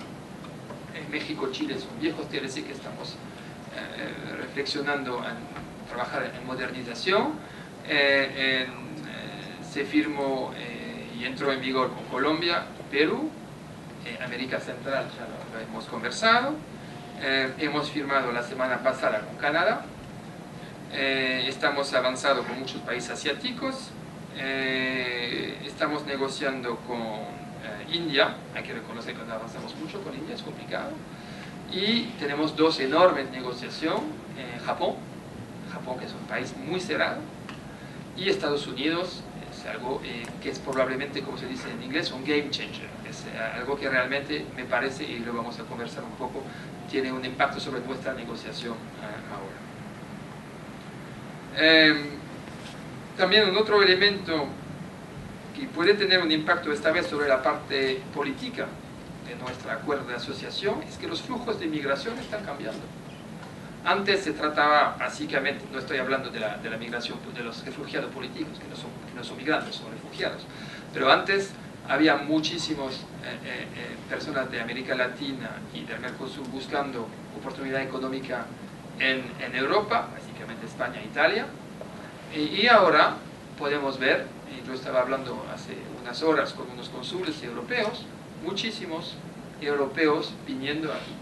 México, Chile son viejos TLC que estamos reflexionando en trabajar en modernización. Se firmó y entró en vigor con Colombia, Perú, América Central, ya lo hemos conversado. Hemos firmado la semana pasada con Canadá. Estamos avanzando con muchos países asiáticos. Estamos negociando con India. Hay que reconocer que no avanzamos mucho con India, es complicado. Y tenemos dos enormes negociaciones. Japón, que es un país muy cerrado. Y Estados Unidos es algo que es probablemente, como se dice en inglés, un game changer. Es algo que realmente me parece, y lo vamos a conversar un poco, tiene un impacto sobre nuestra negociación ahora. También un otro elemento que puede tener un impacto esta vez sobre la parte política de nuestro acuerdo de asociación es que los flujos de migración están cambiando. Antes se trataba básicamente, no estoy hablando de la migración de los refugiados políticos, que no son migrantes, son refugiados, pero antes había muchísimas personas de América Latina y del Mercosur buscando oportunidad económica en Europa, básicamente España e Italia, y ahora podemos ver, y yo estaba hablando hace unas horas con unos cónsules europeos, muchísimos europeos viniendo aquí,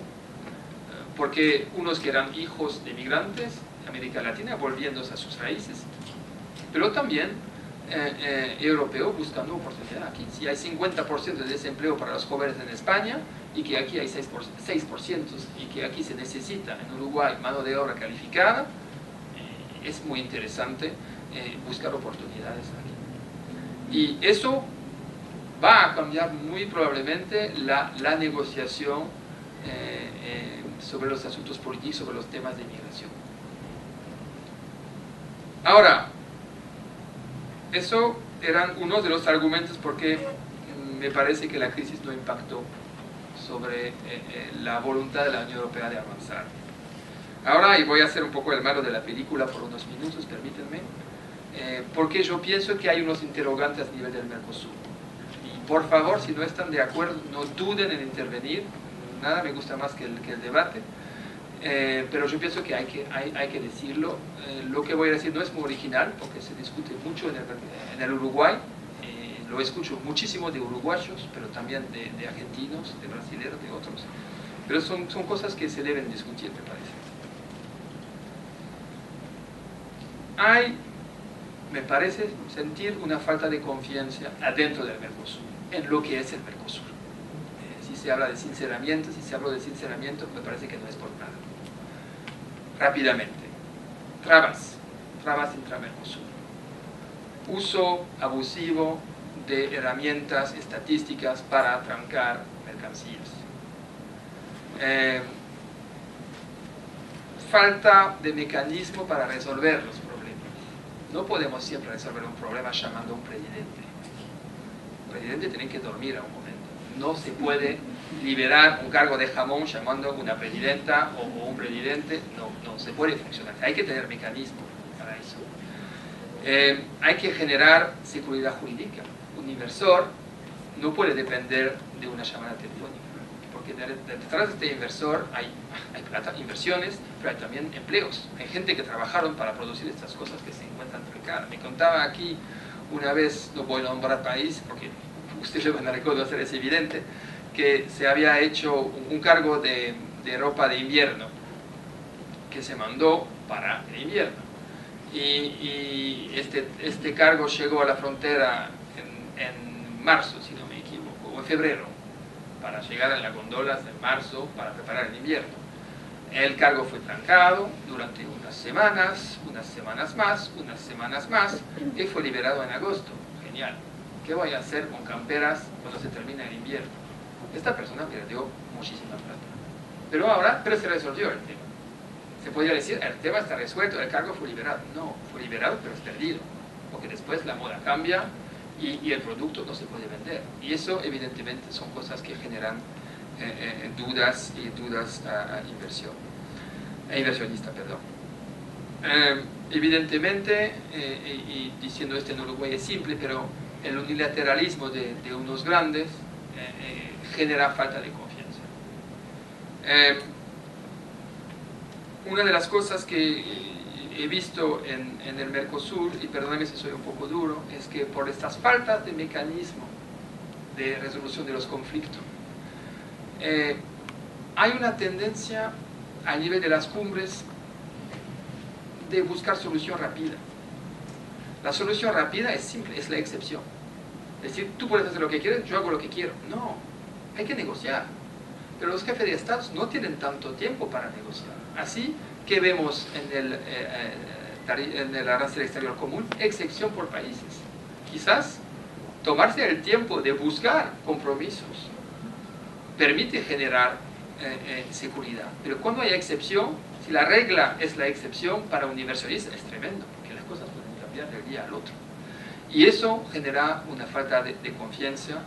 porque unos que eran hijos de migrantes de América Latina volviéndose a sus raíces, pero también europeos buscando oportunidad aquí. Si hay 50% de desempleo para los jóvenes en España y que aquí hay 6% y que aquí se necesita en Uruguay mano de obra calificada, es muy interesante buscar oportunidades aquí. Y eso va a cambiar muy probablemente la negociación sobre los asuntos políticos, sobre los temas de migración. Ahora, eso eran uno de los argumentos porque me parece que la crisis no impactó sobre la voluntad de la Unión Europea de avanzar. Ahora, y voy a hacer un poco el malo de la película por unos minutos, permítanme, porque yo pienso que hay unos interrogantes a nivel del Mercosur. Y por favor, si no están de acuerdo, no duden en intervenir. Nada me gusta más que el debate, pero yo pienso que hay que decirlo. Lo que voy a decir no es muy original, porque se discute mucho en el Uruguay. Lo escucho muchísimo de uruguayos, pero también de argentinos, de brasileños, de otros. Pero son cosas que se deben discutir, me parece. Me parece sentir una falta de confianza adentro del Mercosur, en lo que es el Mercosur. Si se habla de sinceramiento, me parece que no es por nada. Rápidamente. Trabas intra-Mercosur. Uso abusivo de herramientas estadísticas para atrancar mercancías. Falta de mecanismo para resolver los problemas. No podemos siempre resolver un problema llamando a un presidente. El presidente tiene que dormir a un momento. No se puede liberar un cargo de jamón llamando a una presidenta o un presidente. No se puede funcionar. Hay que tener mecanismos para eso. Hay que generar seguridad jurídica. Un inversor no puede depender de una llamada telefónica, porque detrás de este inversor hay plata, inversiones, pero hay también empleos. Hay gente que trabajaron para producir estas cosas que se encuentran trancadas. Me contaba aquí una vez, no voy a nombrar país porque ustedes lo van a reconocer, es evidente, que se había hecho un cargo de ropa de invierno que se mandó para el invierno. Y este cargo llegó a la frontera en marzo, si no me equivoco, o en febrero, para llegar a las gondolas en marzo para preparar el invierno. El cargo fue trancado durante unas semanas más, y fue liberado en agosto. Genial. ¿Qué voy a hacer con camperas cuando se termina el invierno? Esta persona perdió muchísima plata. Pero se resolvió el tema. Se podría decir, el tema está resuelto, el cargo fue liberado. No, fue liberado, pero es perdido. Porque después la moda cambia y el producto no se puede vender. Y eso, evidentemente, son cosas que generan dudas a inversionista. Evidentemente, y diciendo esto en Uruguay es simple, pero el unilateralismo de unos grandes genera falta de confianza. una de las cosas que he visto en el Mercosur, y perdóname si soy un poco duro, es que por estas faltas de mecanismo de resolución de los conflictos, hay una tendencia a nivel de las cumbres de buscar solución rápida. La solución rápida es simple, es la excepción. Es decir, tú puedes hacer lo que quieres, yo hago lo que quiero. No, hay que negociar. Pero los jefes de Estados no tienen tanto tiempo para negociar. Así que vemos en el arancel exterior común, excepción por países. Quizás tomarse el tiempo de buscar compromisos permite generar seguridad. Pero cuando hay excepción, si la regla es la excepción, para un inversionista es tremendo, porque las cosas pueden cambiar del día al otro. Y eso genera una falta de confianza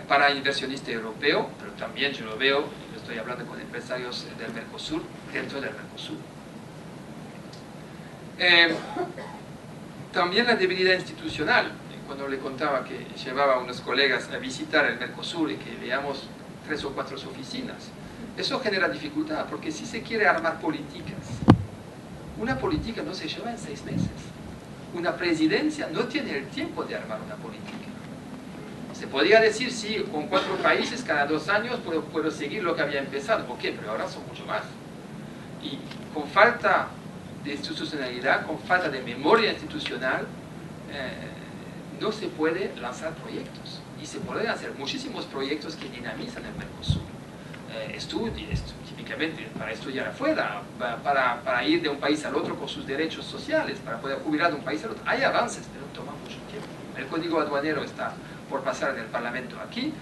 para el inversionista europeo, pero también yo lo veo, yo estoy hablando con empresarios del Mercosur, dentro del Mercosur. También la debilidad institucional. Cuando le contaba que llevaba a unos colegas a visitar el Mercosur y que veamos 3 o 4 oficinas, eso genera dificultad, porque si se quiere armar políticas, una política no se lleva en 6 meses. Una presidencia no tiene el tiempo de armar una política. Se podría decir, sí, con 4 países cada 2 años puedo seguir lo que había empezado. Ok, pero ahora son mucho más. Y con falta de institucionalidad, con falta de memoria institucional, no se puede lanzar proyectos. Y se pueden hacer muchísimos proyectos que dinamizan el Mercosur. Típicamente para estudiar afuera, para ir de un país al otro con sus derechos sociales, para poder jubilar de un país al otro. Hay avances, pero toma mucho tiempo. El código aduanero está por pasar en el Parlamento aquí.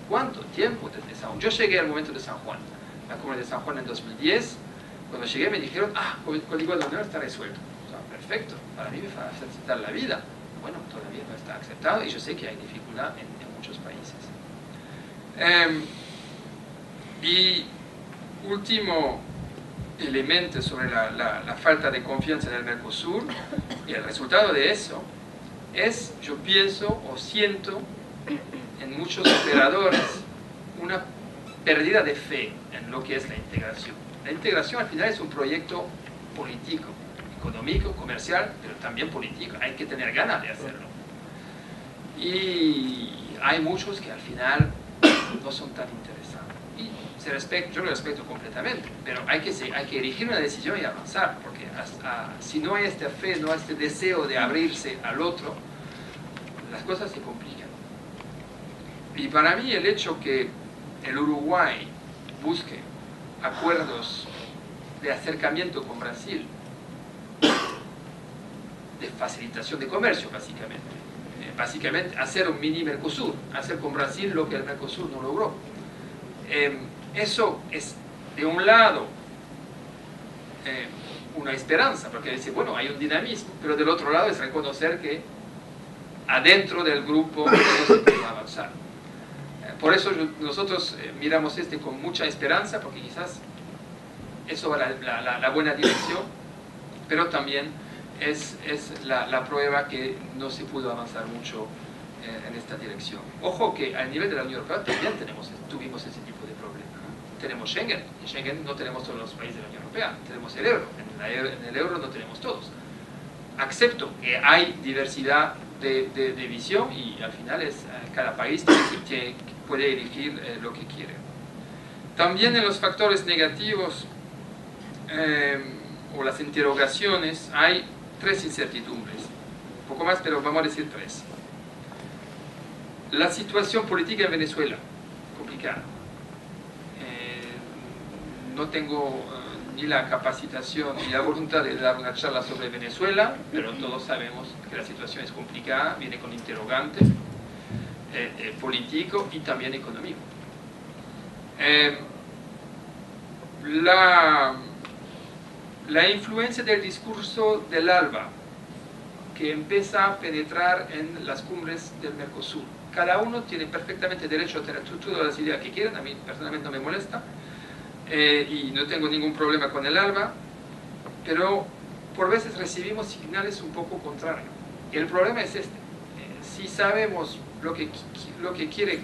¿Cuánto tiempo desde San Juan? Yo llegué al momento de San Juan, la cumbre de San Juan en 2010. Cuando llegué me dijeron, el código aduanero está resuelto. O sea, perfecto, para mí me va a facilitar la vida. Bueno, todavía no está aceptado y yo sé que hay dificultad en muchos países. Y último elemento sobre la falta de confianza en el Mercosur, y el resultado de eso es, yo pienso o siento en muchos operadores una pérdida de fe en lo que es la integración. La integración al final es un proyecto político, económico, comercial, pero también político. Hay que tener ganas de hacerlo. Y hay muchos que al final no son tan interesados. Y yo lo respeto completamente, pero hay que erigir una decisión y avanzar, porque si no hay esta fe, no hay este deseo de abrirse al otro, las cosas se complican. Y para mí el hecho que el Uruguay busque acuerdos de acercamiento con Brasil, de facilitación de comercio básicamente hacer un mini Mercosur, hacer con Brasil lo que el Mercosur no logró. Eso es, de un lado, una esperanza, porque dice, bueno, hay un dinamismo, pero del otro lado es reconocer que adentro del grupo no se puede avanzar. Por eso nosotros miramos con mucha esperanza, porque quizás eso va la buena dirección, pero también es la prueba que no se pudo avanzar mucho en esta dirección. Ojo que a nivel de la Unión Europea también tuvimos ese tipo de problema, ¿no? Tenemos Schengen, en Schengen no tenemos todos los países de la Unión Europea, tenemos el euro, en el euro no tenemos todos. Acepto que hay diversidad de visión y al final cada país puede elegir lo que quiere. También en los factores negativos o las interrogaciones hay 3 incertidumbres, un poco más, pero vamos a decir 3. La situación política en Venezuela, complicada. No tengo ni la capacitación ni la voluntad de dar una charla sobre Venezuela, pero todos sabemos que la situación es complicada, viene con interrogantes político y también económico. La influencia del discurso del ALBA, que empieza a penetrar en las cumbres del Mercosur. Cada uno tiene perfectamente derecho a tener todas las ideas que quieran, a mí personalmente no me molesta, y no tengo ningún problema con el ALBA, pero por veces recibimos señales un poco contrarios. Y el problema es si sabemos lo que quiere,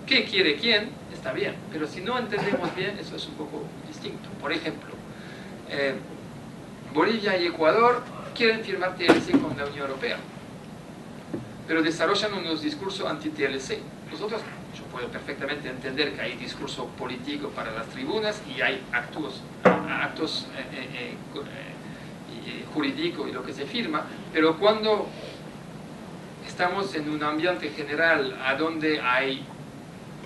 qué quiere quién, está bien, pero si no entendemos bien, eso es un poco distinto. Por ejemplo, Bolivia y Ecuador quieren firmar TLC con la Unión Europea, pero desarrollan unos discursos anti-TLC. Nosotros, yo puedo perfectamente entender que hay discurso político para las tribunas y hay actos jurídicos y lo que se firma, pero cuando estamos en un ambiente general a donde hay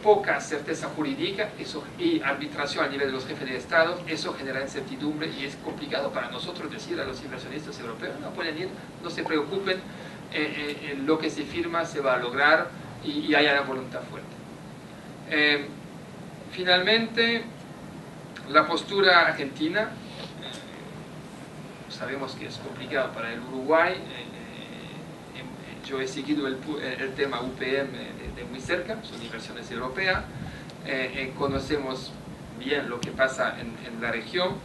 poca certeza jurídica y arbitración a nivel de los jefes de Estado, eso genera incertidumbre y es complicado para nosotros decir a los inversionistas europeos, no pueden ir, no se preocupen, lo que se firma se va a lograr y hay una voluntad fuerte. Finalmente, la postura argentina, sabemos que es complicado para el Uruguay. Yo he seguido el tema UPM de muy cerca, son inversiones europeas, conocemos bien lo que pasa en la región.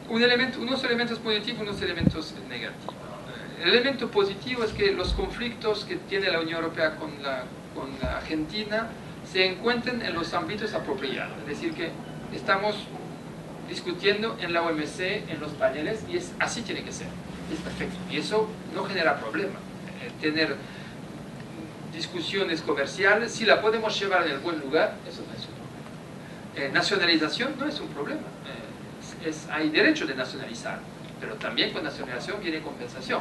Unos elementos positivos, unos elementos negativos. El elemento positivo es que los conflictos que tiene la Unión Europea con la Argentina se encuentren en los ámbitos apropiados, es decir, que estamos discutiendo en la OMC, en los paneles, y así tiene que ser. Es perfecto, y eso no genera problema. Tener discusiones comerciales, si la podemos llevar en el buen lugar, eso no es un problema. Nacionalización no es un problema, hay derecho de nacionalizar, pero también con nacionalización viene compensación.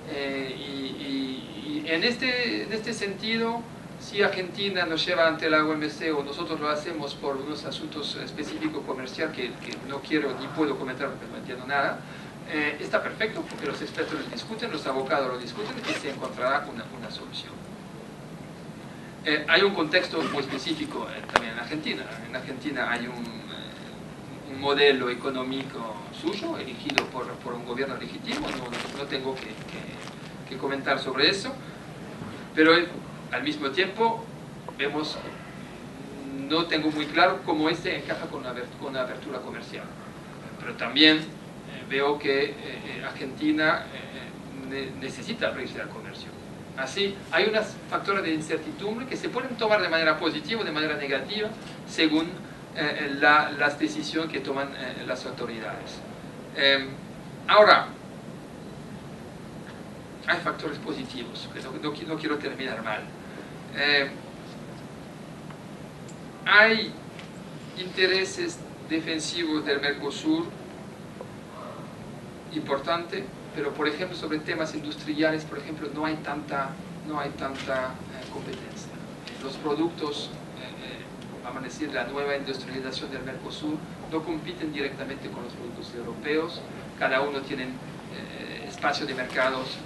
Y en este sentido, si Argentina nos lleva ante la OMC o nosotros lo hacemos por unos asuntos específicos comerciales que no quiero ni puedo comentar porque no entiendo nada, está perfecto porque los expertos lo discuten, los abogados lo discuten y se encontrará una solución. Hay un contexto muy específico también en Argentina. En Argentina hay un modelo económico suyo, elegido por un gobierno legítimo, no tengo que comentar sobre eso, pero al mismo tiempo vemos, no tengo muy claro cómo este encaja con la apertura comercial, pero también veo que Argentina necesita abrirse al comercio. Así, hay unos factores de incertidumbre que se pueden tomar de manera positiva o de manera negativa según las decisiones que toman las autoridades. Ahora, hay factores positivos, que no quiero terminar mal. Hay intereses defensivos del Mercosur importante, pero por ejemplo sobre temas industriales, por ejemplo, no hay tanta competencia. Los productos, vamos a decir, la nueva industrialización del Mercosur no compiten directamente con los productos europeos, cada uno tiene espacio de mercados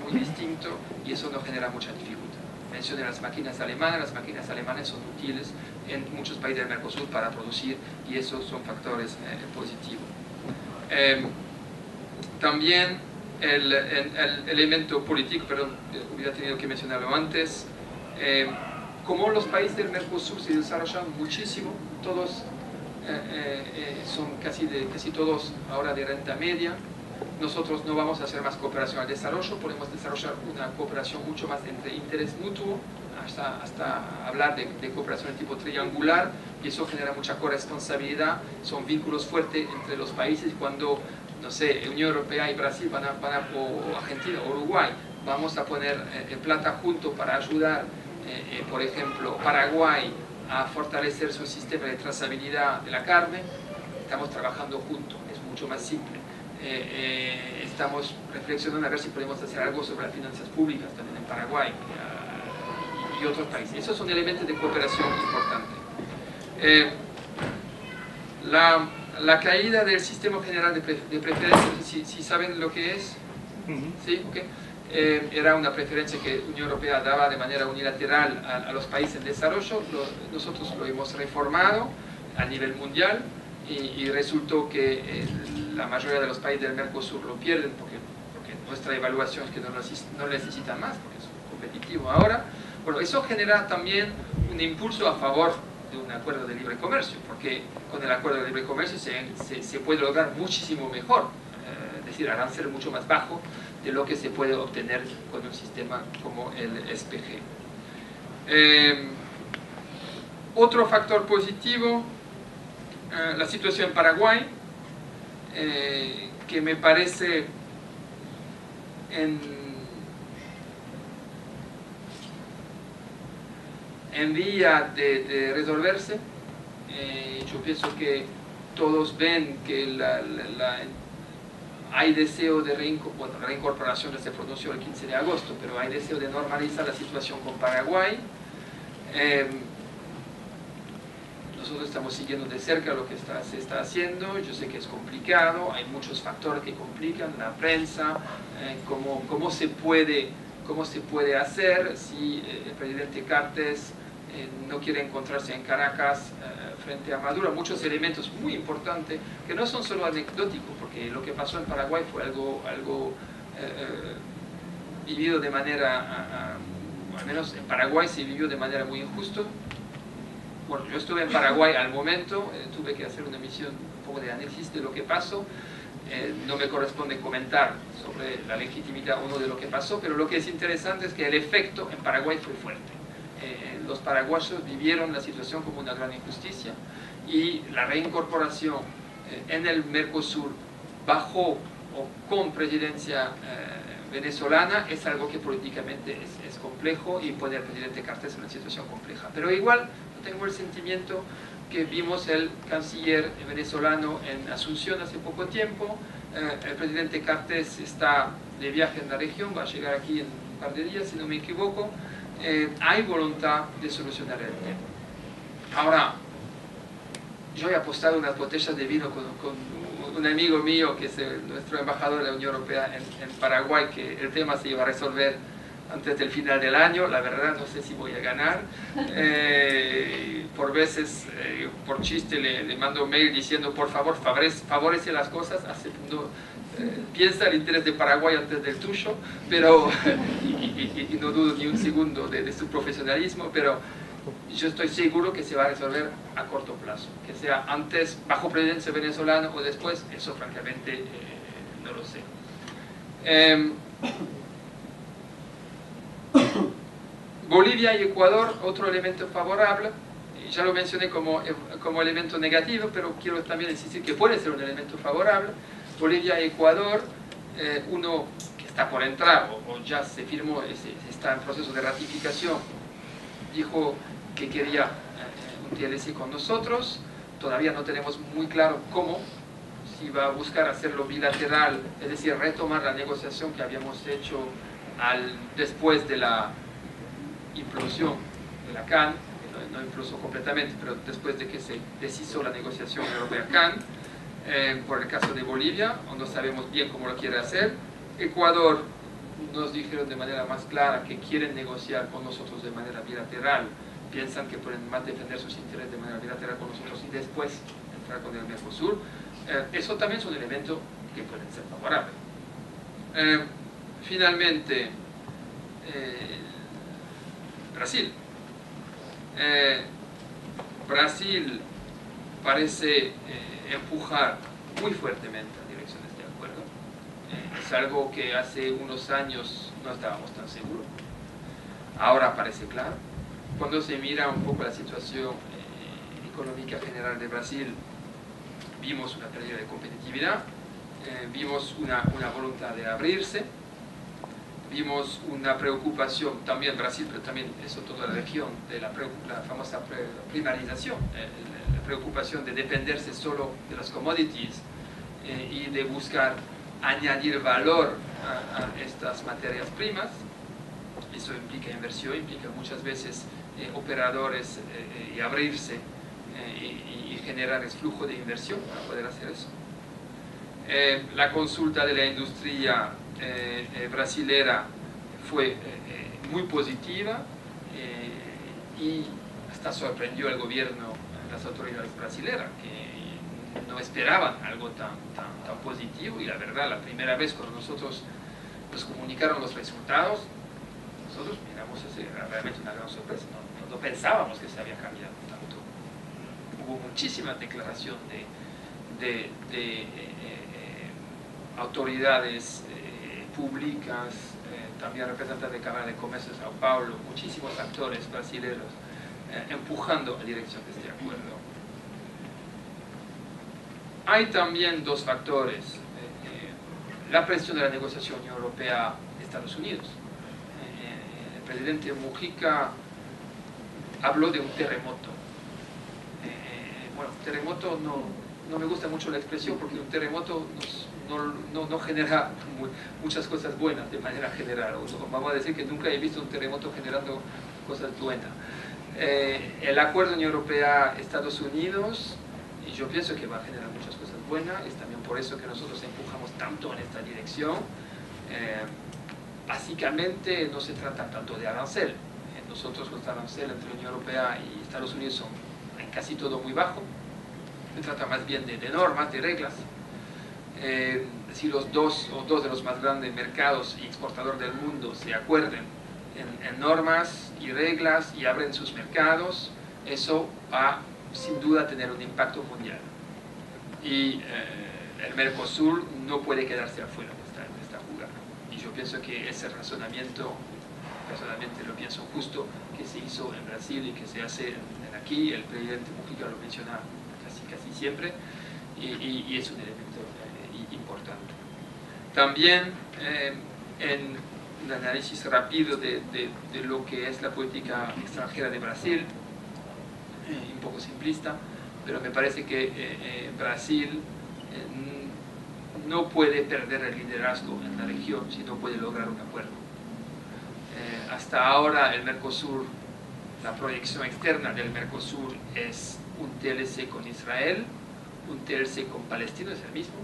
muy distinto y eso no genera mucha dificultad. Mencioné las máquinas alemanas son útiles en muchos países del Mercosur para producir y esos son factores positivos. También el elemento político, perdón, hubiera tenido que mencionarlo antes, como los países del Mercosur se desarrollan muchísimo, todos son casi todos ahora de renta media, nosotros no vamos a hacer más cooperación al desarrollo, podemos desarrollar una cooperación mucho más entre interés mutuo, hasta hablar de cooperación de tipo triangular, y eso genera mucha corresponsabilidad, son vínculos fuertes entre los países. Cuando, no sé, Unión Europea y Brasil o Argentina o Uruguay, vamos a poner plata juntos para ayudar, por ejemplo, Paraguay a fortalecer su sistema de trazabilidad de la carne, estamos trabajando juntos, es mucho más simple. Estamos reflexionando a ver si podemos hacer algo sobre las finanzas públicas también en Paraguay y otros países. Esos son elementos de cooperación importantes. La caída del sistema general de preferencias, si saben lo que es, ¿sí? Okay. Era una preferencia que la Unión Europea daba de manera unilateral a los países en desarrollo. Nosotros lo hemos reformado a nivel mundial y resultó que la mayoría de los países del Mercosur lo pierden porque nuestra evaluación es que no necesitan más porque es competitivo ahora. Bueno, eso genera también un impulso a favor de un acuerdo de libre comercio, porque con el acuerdo de libre comercio se puede lograr muchísimo mejor, es decir, arancel mucho más bajo de lo que se puede obtener con un sistema como el SPG. Otro factor positivo, la situación en Paraguay, que me parece en vía de resolverse. Yo pienso que todos ven que hay deseo de reincorporación, se pronunció el 15 de agosto, pero hay deseo de normalizar la situación con Paraguay. Nosotros estamos siguiendo de cerca lo que se está haciendo. Yo sé que es complicado, hay muchos factores que complican, la prensa, cómo se puede hacer si el presidente Cartes no quiere encontrarse en Caracas frente a Maduro. Muchos elementos muy importantes que no son solo anecdóticos, porque lo que pasó en Paraguay fue algo vivido de manera, al menos en Paraguay se vivió de manera muy injusta. Bueno, yo estuve en Paraguay al momento, tuve que hacer una emisión un poco de análisis de lo que pasó. No me corresponde comentar sobre la legitimidad o no de lo que pasó, pero lo que es interesante es que el efecto en Paraguay fue fuerte. Los paraguayos vivieron la situación como una gran injusticia y la reincorporación en el Mercosur bajo o con presidencia venezolana es algo que políticamente es complejo y pone al presidente Cartes en una situación compleja. Pero igual tengo el sentimiento que vimos el canciller venezolano en Asunción hace poco tiempo. El presidente Cartes está de viaje en la región, va a llegar aquí en un par de días, si no me equivoco. Hay voluntad de solucionar el tema. Ahora, yo he apostado unas botellas de vino con un amigo mío, que es nuestro embajador de la Unión Europea en Paraguay, que el tema se iba a resolver antes del final del año. La verdad no sé si voy a ganar. Por veces, por chiste, le mando un mail diciendo por favor favorece las cosas, piensa el interés de Paraguay antes del tuyo, pero y no dudo ni un segundo de su profesionalismo, pero yo estoy seguro que se va a resolver a corto plazo, que sea antes bajo presidencia venezolana o después, eso francamente no lo sé. Bolivia y Ecuador, otro elemento favorable, ya lo mencioné como elemento negativo, pero quiero también insistir que puede ser un elemento favorable. Bolivia y Ecuador, uno que está por entrar o ya se firmó, está en proceso de ratificación, dijo que quería un TLC con nosotros. Todavía no tenemos muy claro cómo, si va a buscar hacerlo bilateral, es decir, retomar la negociación que habíamos hecho después de la implosión de la CAN, no implosó completamente, pero después de que se deshizo la negociación europea-CAN. Por el caso de Bolivia, no sabemos bien cómo lo quiere hacer. Ecuador nos dijeron de manera más clara que quieren negociar con nosotros de manera bilateral, piensan que pueden más defender sus intereses de manera bilateral con nosotros y después entrar con el Mercosur. Eso también es un elemento que puede ser favorable. Finalmente, Brasil. Brasil parece empujar muy fuertemente a dirección de este acuerdo. Es algo que hace unos años no estábamos tan seguros. Ahora parece claro. Cuando se mira un poco la situación económica general de Brasil, vimos una pérdida de competitividad, vimos una voluntad de abrirse, vimos una preocupación, también Brasil, pero también eso toda la región, de la famosa primarización, la preocupación de dependerse solo de las commodities y de buscar añadir valor a estas materias primas. Eso implica inversión, implica muchas veces operadores y abrirse y generar el flujo de inversión para poder hacer eso. La consulta de la industria brasilera fue muy positiva y hasta sorprendió al gobierno, las autoridades brasileras, que no esperaban algo tan positivo. Y la verdad, la primera vez cuando nosotros nos comunicaron los resultados, nosotros miramos, era realmente una gran sorpresa, no pensábamos que se había cambiado tanto. Hubo muchísimas declaraciones de autoridades públicas, también representantes de Cámara de Comercio de Sao Paulo, muchísimos actores brasileños empujando a dirección de este acuerdo. Hay también dos factores. La presión de la negociación Unión Europea-Estados Unidos. El presidente Mujica habló de un terremoto. Bueno, terremoto no me gusta mucho la expresión porque un terremoto no genera muchas cosas buenas de manera general. Vamos a decir que nunca he visto un terremoto generando cosas buenas. El acuerdo Unión Europea-Estados Unidos, y yo pienso que va a generar muchas cosas buenas, es también por eso que nosotros empujamos tanto en esta dirección. Básicamente no se trata tanto de arancel. Nosotros los aranceles entre la Unión Europea y Estados Unidos son en casi todo muy bajo. Se trata más bien de normas, de reglas. Si los dos de los más grandes mercados y exportadores del mundo se acuerdan en normas y reglas y abren sus mercados, eso va sin duda a tener un impacto mundial. Y el Mercosur no puede quedarse afuera de esta jugada. Y yo pienso que ese razonamiento, personalmente lo pienso justo, que se hizo en Brasil y que se hace aquí, el presidente Mujica lo menciona casi siempre, y es un elemento importante. También en un análisis rápido de lo que es la política extranjera de Brasil, un poco simplista, pero me parece que Brasil no puede perder el liderazgo en la región si no puede lograr un acuerdo. Hasta ahora el Mercosur, la proyección externa del Mercosur es un TLC con Israel, un TLC con Palestina, es el mismo,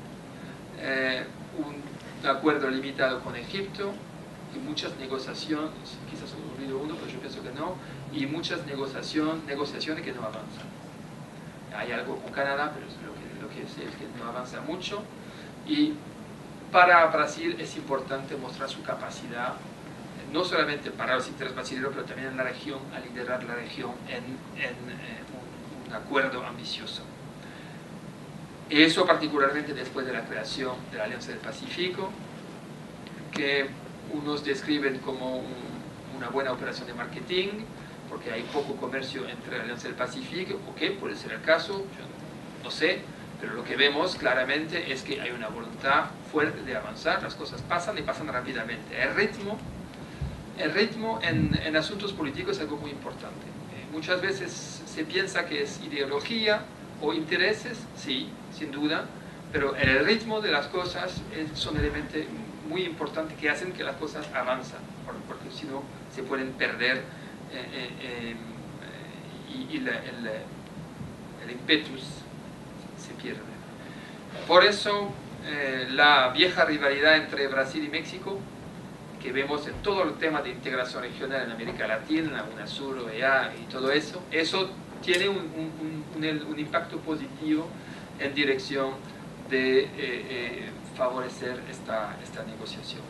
un acuerdo limitado con Egipto y muchas negociaciones, quizás he olvidado uno, pero yo pienso que no, y muchas negociaciones que no avanzan. Hay algo con Canadá, pero es lo que sé es que no avanza mucho, y para Brasil es importante mostrar su capacidad, no solamente para los intereses brasileños, pero también en la región, a liderar la región en un acuerdo ambicioso. Eso particularmente después de la creación de la Alianza del Pacífico, que unos describen como una buena operación de marketing, porque hay poco comercio entre la Alianza del Pacífico, ok, puede ser el caso, yo no sé, pero lo que vemos claramente es que hay una voluntad fuerte de avanzar, las cosas pasan y pasan rápidamente. El ritmo en asuntos políticos es algo muy importante. Muchas veces se piensa que es ideología o intereses, sí, sin duda, pero el ritmo de las cosas son elementos muy importantes que hacen que las cosas avanzan, porque si no se pueden perder y el impetus se pierde. Por eso la vieja rivalidad entre Brasil y México, que vemos en todo el tema de integración regional en América Latina, UNASUR, OEA y todo eso, eso tiene un impacto positivo en dirección de favorecer esta negociación.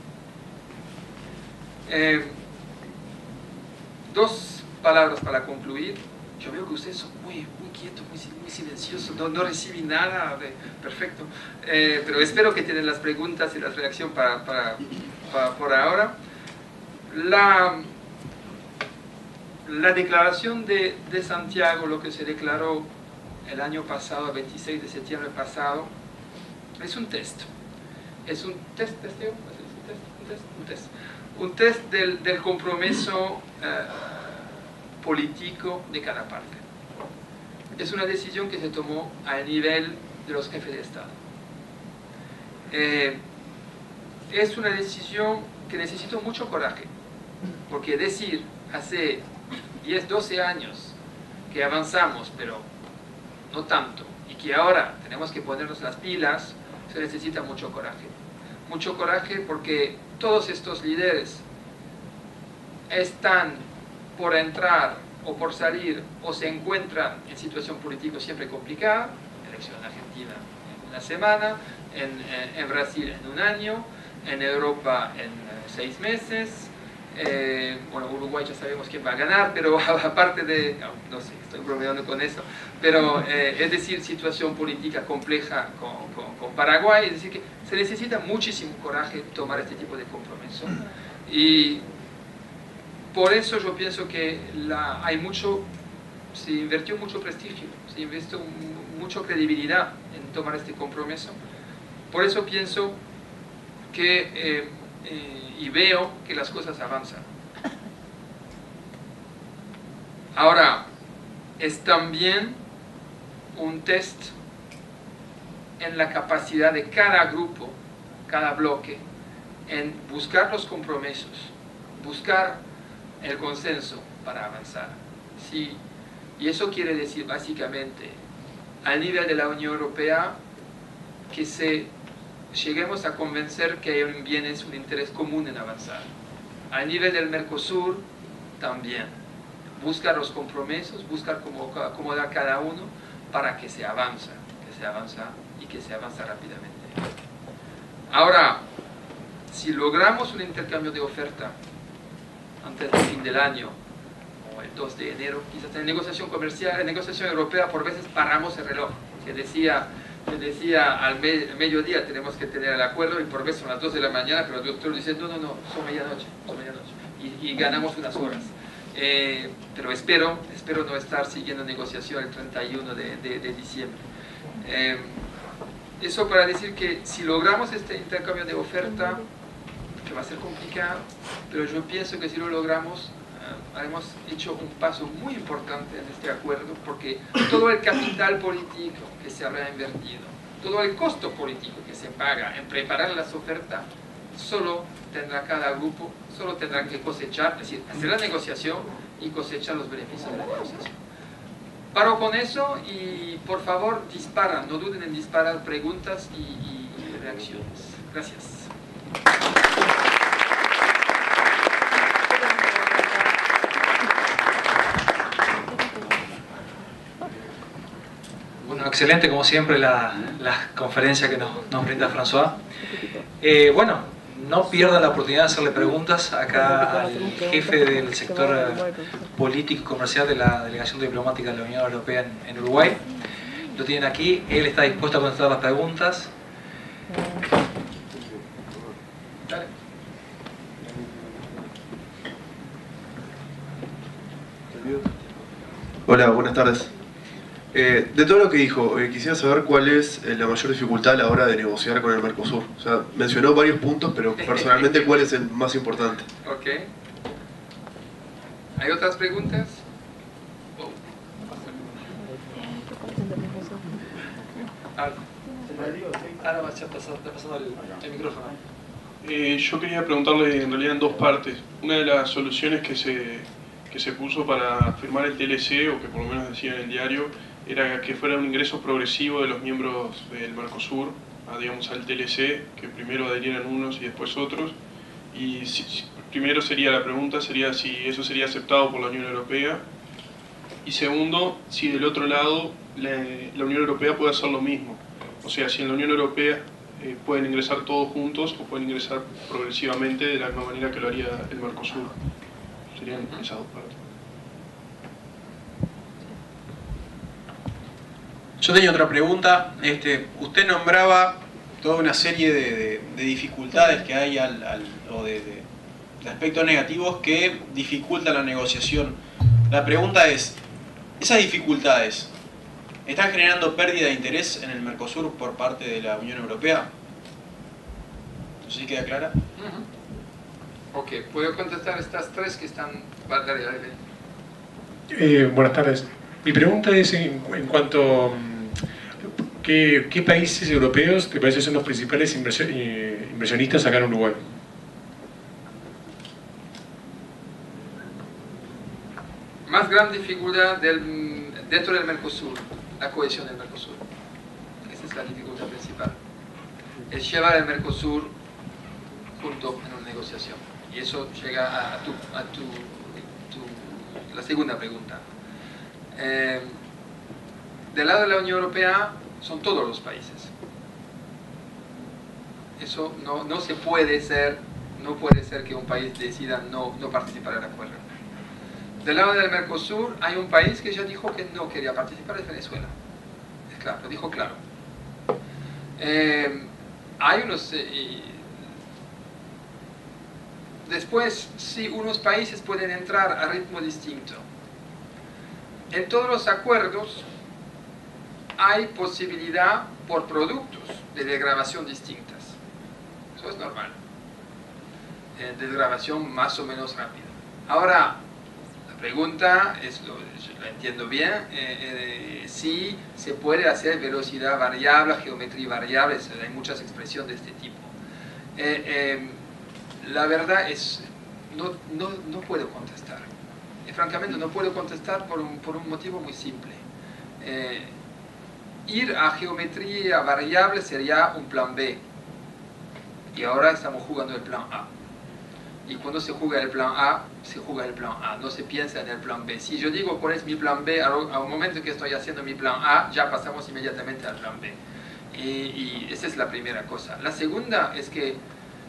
Dos palabras para concluir. Yo veo que ustedes son muy quietos, muy silenciosos, no recibí nada perfecto, pero espero que tienen las preguntas y la reacción por ahora. La declaración de Santiago, lo que se declaró el año pasado, el 26 de septiembre pasado, es un test. Es un test, un test del compromiso político de cada parte. Es una decisión que se tomó al nivel de los jefes de Estado. Es una decisión que necesita mucho coraje, porque decir hace 10, 12 años que avanzamos, pero no tanto, y que ahora tenemos que ponernos las pilas, se necesita mucho coraje. Mucho coraje porque todos estos líderes están por entrar o por salir o se encuentran en situación política siempre complicada, elección en Argentina en una semana, en Brasil en un año, en Europa en 6 meses, bueno, Uruguay ya sabemos quién va a ganar, pero aparte de, no sé, estoy bromeando con eso, pero es decir, situación política compleja con Paraguay, es decir, que se necesita muchísimo coraje tomar este tipo de compromiso. Y por eso yo pienso que hay mucho se invirtió mucho prestigio, se invirtió mucha credibilidad en tomar este compromiso. Por eso pienso que, y veo que las cosas avanzan. Ahora, es también un test en la capacidad de cada grupo, cada bloque, en buscar los compromisos, buscar el consenso para avanzar. Sí, y eso quiere decir básicamente, al nivel de la Unión Europea, que lleguemos a convencer que hay un bien, es un interés común en avanzar. Al nivel del Mercosur, también. Buscar los compromisos, buscar cómo acomodar cada uno para que se avanza y que se avanza rápidamente. Ahora, si logramos un intercambio de oferta antes del fin del año, o el 2 de enero, quizás en negociación comercial, en negociación europea, por veces paramos el reloj. Se decía al mediodía tenemos que tener el acuerdo y por veces son las 2 de la mañana, pero el doctor dice no, son medianoche, y ganamos unas horas. Pero espero no estar siguiendo negociación el 31 de diciembre. Eso para decir que si logramos este intercambio de oferta, que va a ser complicado, pero yo pienso que si lo logramos, hemos hecho un paso muy importante en este acuerdo, porque todo el capital político que se habrá invertido, todo el costo político que se paga en preparar las ofertas, solo tendrá cada grupo, solo tendrán que cosechar, es decir, hacer la negociación y cosechar los beneficios de la negociación. Paro con eso y por favor disparan, no duden en disparar preguntas y reacciones. Gracias. Bueno, excelente como siempre la conferencia que nos brinda François. Bueno, no pierdan la oportunidad de hacerle preguntas acá al jefe del sector político y comercial de la Delegación Diplomática de la Unión Europea en Uruguay. Lo tienen aquí, él está dispuesto a contestar las preguntas. Dale. Hola, buenas tardes. De todo lo que dijo, quisiera saber cuál es la mayor dificultad a la hora de negociar con el Mercosur. O sea, mencionó varios puntos, pero personalmente, ¿cuál es el más importante? Ok. ¿Hay otras preguntas? Ahora va pasando el micrófono. Yo quería preguntarle en realidad en dos partes. Una de las soluciones que se puso para firmar el TLC, o que por lo menos decía en el diario, era que fuera un ingreso progresivo de los miembros del Mercosur digamos, al TLC, que primero adherieran unos y después otros. Y primero la pregunta sería si eso sería aceptado por la Unión Europea. Y segundo, si del otro lado la Unión Europea puede hacer lo mismo. O sea, si en la Unión Europea pueden ingresar todos juntos o pueden ingresar progresivamente de la misma manera que lo haría el Mercosur. Serían esas dos partes. Yo tenía otra pregunta. Usted nombraba toda una serie de dificultades que hay o de aspectos negativos que dificultan la negociación. La pregunta es, ¿esas dificultades están generando pérdida de interés en el Mercosur por parte de la Unión Europea? No sé si queda clara. Ok, ¿puedo contestar estas tres que están? Buenas tardes. Mi pregunta es en cuanto ¿qué países europeos te parece son los principales inversionistas acá en Uruguay? Más gran dificultad dentro del Mercosur, la cohesión del Mercosur. Esa es la dificultad principal. Es llevar el Mercosur junto en una negociación. Y eso llega a la segunda pregunta. Del lado de la Unión Europea son todos los países. Eso no se puede ser, no puede ser que un país decida no participar en el acuerdo. Del lado del Mercosur hay un país que ya dijo que no quería participar, es Venezuela. Es claro, lo dijo claro. Hay unos... después, sí, unos países pueden entrar a ritmo distinto. en todos los acuerdos hay posibilidad por productos de desgravación distintas. Eso es normal. Desgravación más o menos rápida. Ahora, la pregunta es, yo la entiendo bien, si se puede hacer velocidad variable, geometría variable, hay muchas expresiones de este tipo. La verdad es, no puedo contestar. Francamente no puedo contestar por un motivo muy simple. Ir a geometría variable sería un plan B. Y ahora estamos jugando el plan A. Y cuando se juega el plan A, se juega el plan A, no se piensa en el plan B. Si yo digo cuál es mi plan B, a un momento que estoy haciendo mi plan A, ya pasamos inmediatamente al plan B. Y esa es la primera cosa. La segunda es que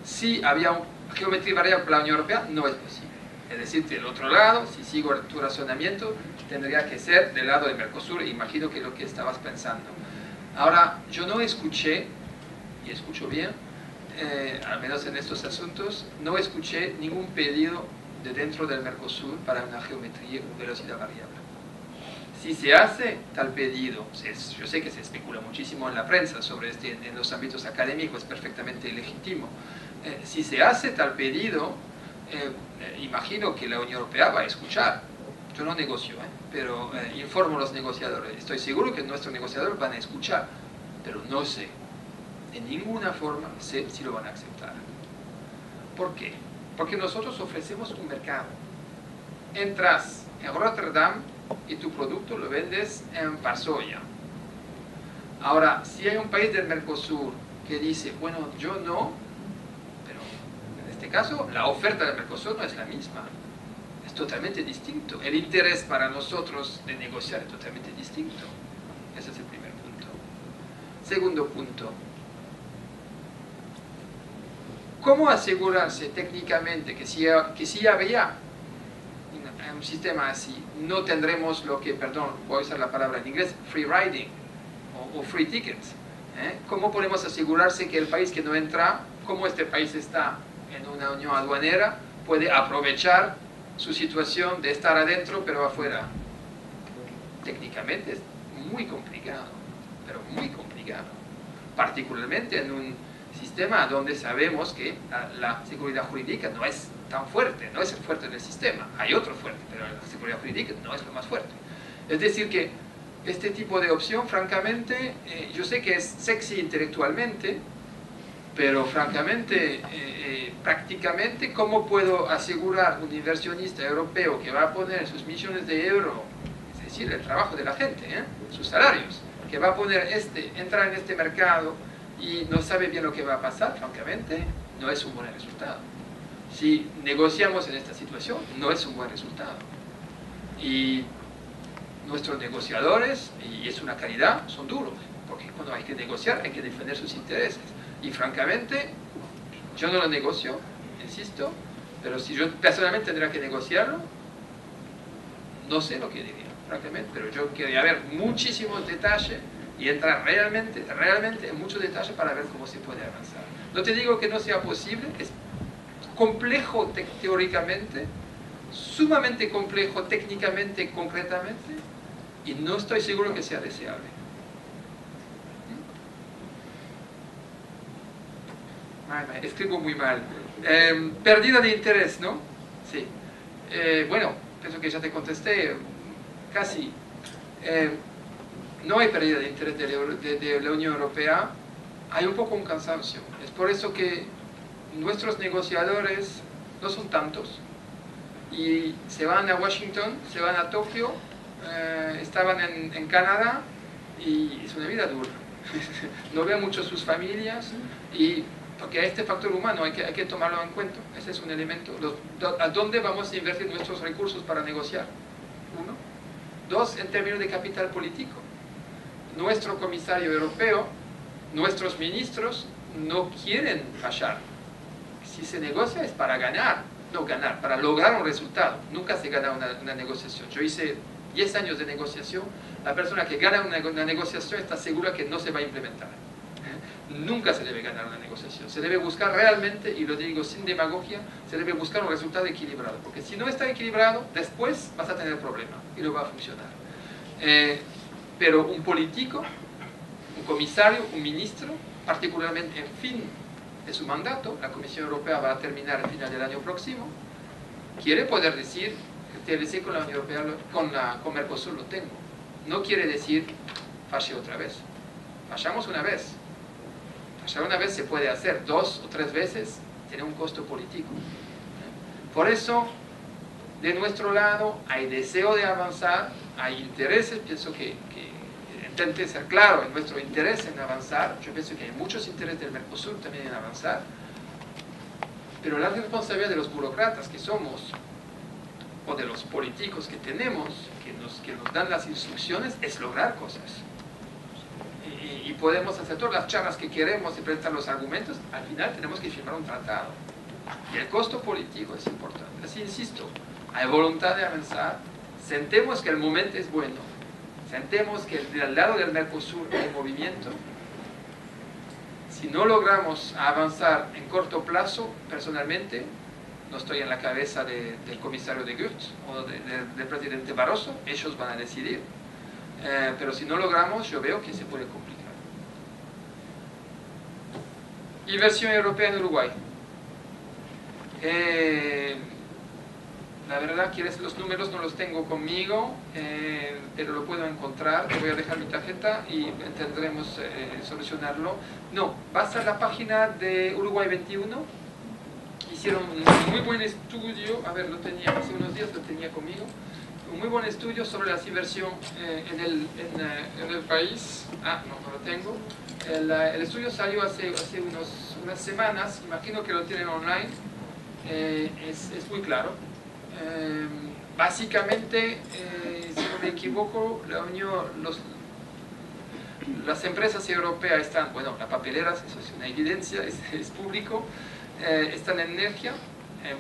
si había geometría variable para la Unión Europea, no es posible. Es decir, del otro lado, si sigo tu razonamiento, tendría que ser del lado de Mercosur, imagino que es lo que estabas pensando. Ahora, yo no escuché, y escucho bien, al menos en estos asuntos, no escuché ningún pedido de dentro del Mercosur para una geometría con velocidad variable. Si se hace tal pedido, yo sé que se especula muchísimo en la prensa sobre en los ámbitos académicos, es perfectamente legítimo. Si se hace tal pedido, imagino que la Unión Europea va a escuchar. Yo no negocio, pero informo a los negociadores. Estoy seguro que nuestros negociadores van a escuchar, pero no sé. De ninguna forma sé si lo van a aceptar. ¿Por qué? Porque nosotros ofrecemos un mercado. Entras en Rotterdam y tu producto lo vendes en Varsovia. Ahora, si hay un país del Mercosur que dice, bueno, yo no, pero en este caso la oferta del Mercosur no es la misma. Es totalmente distinto. El interés para nosotros de negociar es totalmente distinto. Ese es el primer punto. Segundo punto. ¿Cómo asegurarse técnicamente que si había un sistema así, no tendremos lo que, perdón, voy a usar la palabra en inglés, free riding o free tickets? ¿Cómo podemos asegurarse que el país que no entra, como este país está en una unión aduanera, puede aprovechar su situación de estar adentro pero afuera? Técnicamente es muy complicado, pero muy complicado. Particularmente en un sistema donde sabemos que la seguridad jurídica no es tan fuerte, no es el fuerte del sistema. Hay otro fuerte, pero la seguridad jurídica no es lo más fuerte. Es decir que este tipo de opción, francamente, yo sé que es sexy intelectualmente, pero francamente, prácticamente, ¿cómo puedo asegurar un inversionista europeo que va a poner sus millones de euros, es decir, el trabajo de la gente, sus salarios, que va a poner entrar en este mercado y no sabe bien lo que va a pasar? Francamente, no es un buen resultado. Si negociamos en esta situación, no es un buen resultado. Y nuestros negociadores, y es una calidad, son duros, porque cuando hay que negociar hay que defender sus intereses. Y francamente, yo no lo negocio, insisto, pero si yo personalmente tendría que negociarlo, no sé lo que diría, francamente, pero yo quería ver muchísimos detalles y entrar realmente en muchos detalles para ver cómo se puede avanzar. No te digo que no sea posible, es complejo teóricamente, sumamente complejo técnicamente, concretamente, y no estoy seguro que sea deseable. Escribo muy mal. Pérdida de interés, ¿no? Sí. Bueno, pienso que ya te contesté, casi. No hay pérdida de interés de la Unión Europea, hay un poco un cansancio. Es por eso que nuestros negociadores no son tantos y se van a Washington, se van a Tokio, estaban en Canadá y es una vida dura. No ven mucho sus familias y porque este factor humano hay que tomarlo en cuenta. Ese es un elemento. ¿A dónde vamos a invertir nuestros recursos para negociar? Uno. Dos, en términos de capital político. Nuestro comisario europeo, nuestros ministros no quieren fallar. Si se negocia es para ganar, no ganar, para lograr un resultado. Nunca se gana una negociación. Yo hice 10 años de negociación. La persona que gana una negociación está segura que no se va a implementar. Nunca se debe ganar una negociación. Se debe buscar realmente, y lo digo sin demagogia, se debe buscar un resultado equilibrado. Porque si no está equilibrado, después vas a tener problemas y no va a funcionar. Pero un político, un comisario, un ministro, particularmente en fin de su mandato, la Comisión Europea va a terminar al final del año próximo, quiere poder decir que el TLC con la Unión Europea, con Mercosur lo tengo. No quiere decir fallé otra vez. Fallamos una vez. Fallar una vez se puede hacer, 2 o 3 veces tiene un costo político. Por eso, de nuestro lado, hay deseo de avanzar, hay intereses, pienso que intente ser claro en nuestro interés en avanzar. Yo pienso que hay muchos intereses del Mercosur también en avanzar, pero la responsabilidad de los burócratas que somos, o de los políticos que tenemos, que nos dan las instrucciones, es lograr cosas. Y podemos hacer todas las charlas que queremos y presentar los argumentos, al final tenemos que firmar un tratado. Y el costo político es importante. Así insisto, hay voluntad de avanzar, sentemos que el momento es bueno, sentemos que del lado del Mercosur hay movimiento. Si no logramos avanzar en corto plazo, personalmente, no estoy en la cabeza del comisario de Gucht o del presidente Barroso, ellos van a decidir. Pero si no logramos, yo veo que se puede complicar. Inversión europea en Uruguay. La verdad, quieres los números, no los tengo conmigo, pero lo puedo encontrar. Te voy a dejar mi tarjeta y intentaremos solucionarlo. No, vas a la página de Uruguay 21. Hicieron un muy buen estudio, a ver, lo tenía hace unos días, lo tenía conmigo. Un muy buen estudio sobre la inversión en el país. No lo tengo. El estudio salió hace unas semanas, imagino que lo tienen online. Es muy claro. Básicamente, si no me equivoco, las empresas europeas están, bueno, las papeleras, eso es una evidencia, es público, están en energía,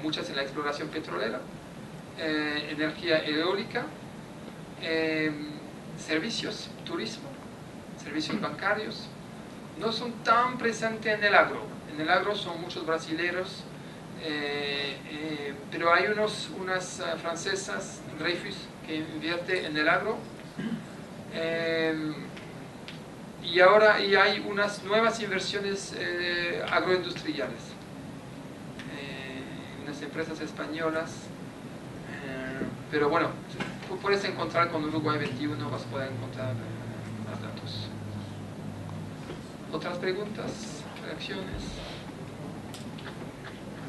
muchas en la exploración petrolera, energía eólica, servicios, turismo, servicios bancarios. No son tan presentes en el agro. En el agro son muchos brasileros, pero hay unas francesas, Dreyfus, que invierte en el agro. Y ahora hay unas nuevas inversiones agroindustriales. Unas empresas españolas. Pero bueno, puedes encontrar con Uruguay 21, vas a poder encontrar más datos. ¿Otras preguntas? ¿Reacciones?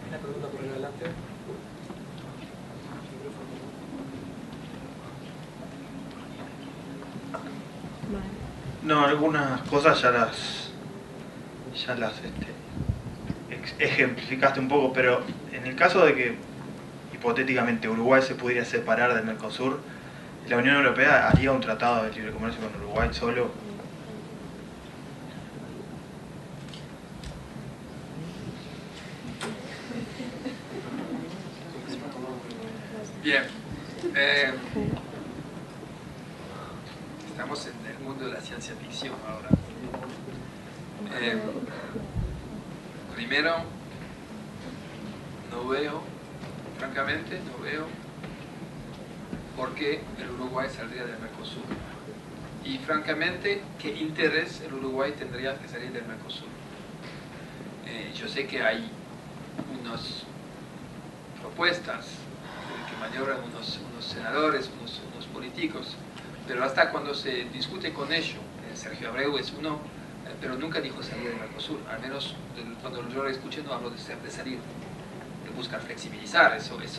Una pregunta por adelante. No, algunas cosas ya las ejemplificaste un poco, pero en el caso de que hipotéticamente Uruguay se pudiera separar del Mercosur, ¿la Unión Europea haría un tratado de libre comercio con Uruguay solo? Bien. Estamos en el mundo de la ciencia ficción ahora. Primero, francamente, no veo por qué el Uruguay saldría del Mercosur. Y francamente, ¿qué interés el Uruguay tendría que salir del Mercosur? Yo sé que hay unas propuestas que maniobran unos senadores, unos políticos, pero hasta cuando se discute con ellos, Sergio Abreu es uno, pero nunca dijo salir del Mercosur, al menos cuando yo lo escuché no habló de salir, de buscar flexibilizar, eso es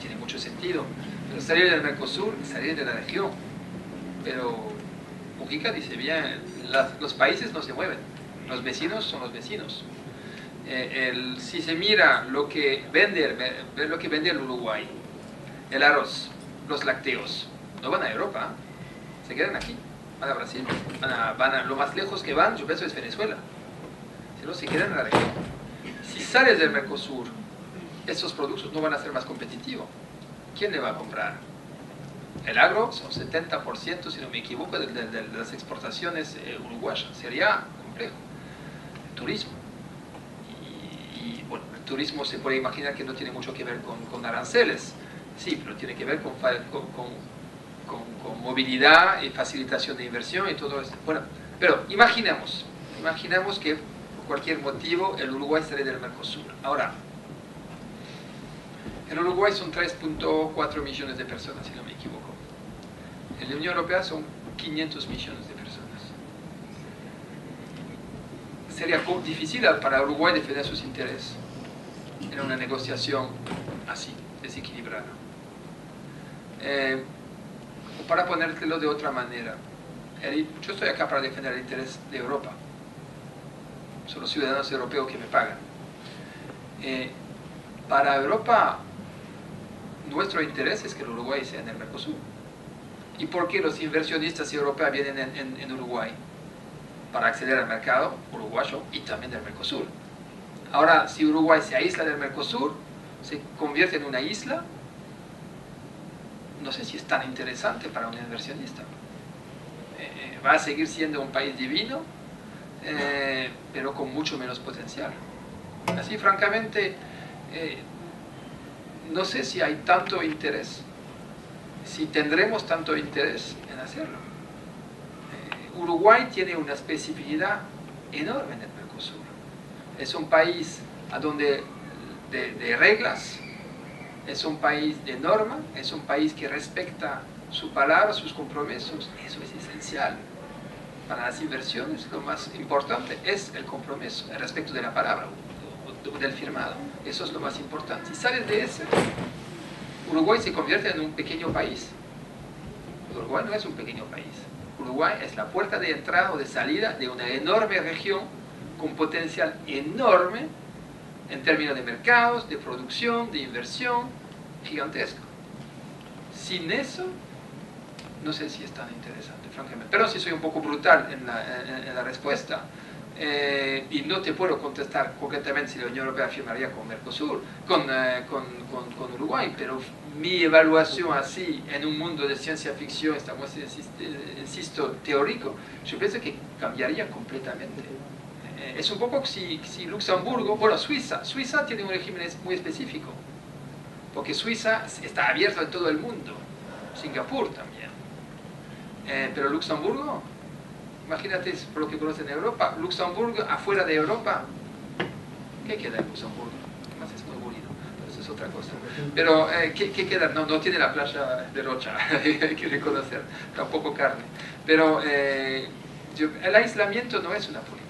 tiene mucho sentido, pero salir del Mercosur, salir de la región, pero Mujica dice bien, los países no se mueven, los vecinos son los vecinos. Si se mira lo que vende el Uruguay, el arroz, los lácteos, no van a Europa, se quedan aquí, van a Brasil, lo más lejos que van, yo pienso, es Venezuela, si no se quedan en la región. Si sales del Mercosur, esos productos no van a ser más competitivos. ¿Quién le va a comprar? El agro son 70%, si no me equivoco, de las exportaciones uruguayas. Sería complejo. El turismo. Y bueno, el turismo se puede imaginar que no tiene mucho que ver con aranceles. Sí, pero tiene que ver con con movilidad y facilitación de inversión y todo esto. Bueno, pero imaginemos que por cualquier motivo el Uruguay sale del Mercosur. Ahora, en Uruguay son 3.4 millones de personas, si no me equivoco. En la Unión Europea son 500 millones de personas. Sería difícil para Uruguay defender sus intereses en una negociación así, desequilibrada. O para ponértelo de otra manera, yo estoy acá para defender el interés de Europa. Son los ciudadanos europeos que me pagan. Para Europa, nuestro interés es que el Uruguay sea en el Mercosur. ¿Y por qué los inversionistas europeos vienen en Uruguay? Para acceder al mercado uruguayo y también del Mercosur. Ahora, si Uruguay se aísla del Mercosur, se convierte en una isla, no sé si es tan interesante para un inversionista. Va a seguir siendo un país divino, pero con mucho menos potencial. Así, francamente, no sé si hay tanto interés, si tendremos tanto interés en hacerlo. Uruguay tiene una especificidad enorme en el Mercosur. Es un país de reglas, es un país de norma, es un país que respeta su palabra, sus compromisos. Eso es esencial. Para las inversiones lo más importante es el compromiso, el respeto de la palabra o del firmado. Eso es lo más importante. Si sales de ese, Uruguay se convierte en un pequeño país. Uruguay no es un pequeño país. Uruguay es la puerta de entrada o de salida de una enorme región con potencial enorme en términos de mercados, de producción, de inversión, gigantesco. Sin eso, no sé si es tan interesante, francamente. Pero sí soy un poco brutal en la respuesta. Y no te puedo contestar concretamente si la Unión Europea firmaría con Mercosur, con Uruguay, pero mi evaluación así, en un mundo de ciencia ficción, estamos, insisto, teórico, yo pienso que cambiaría completamente. Es un poco si Luxemburgo, bueno, Suiza tiene un régimen muy específico, porque Suiza está abierto a todo el mundo, Singapur también, pero Luxemburgo, imagínate por lo que conocen en Europa, Luxemburgo afuera de Europa, ¿qué queda en Luxemburgo? Además es muy bonito, pero eso es otra cosa. Pero, ¿qué queda? No tiene la playa de Rocha, hay que reconocer, tampoco carne. Pero el aislamiento no es una política,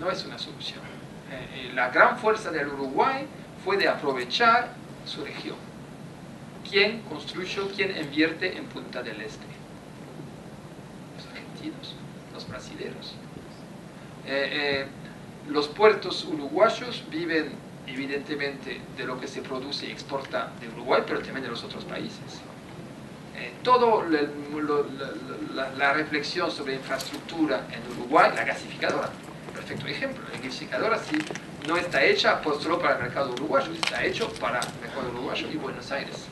no es una solución. La gran fuerza del Uruguay fue de aprovechar su región. ¿Quién construyó, quién invierte en Punta del Este? Los brasileños. Los puertos uruguayos viven evidentemente de lo que se produce y exporta de Uruguay, pero también de los otros países. La reflexión sobre infraestructura en Uruguay, la gasificadora, perfecto ejemplo. La gasificadora sí, no está hecha solo para el mercado uruguayo, está hecho para el mercado uruguayo y Buenos Aires.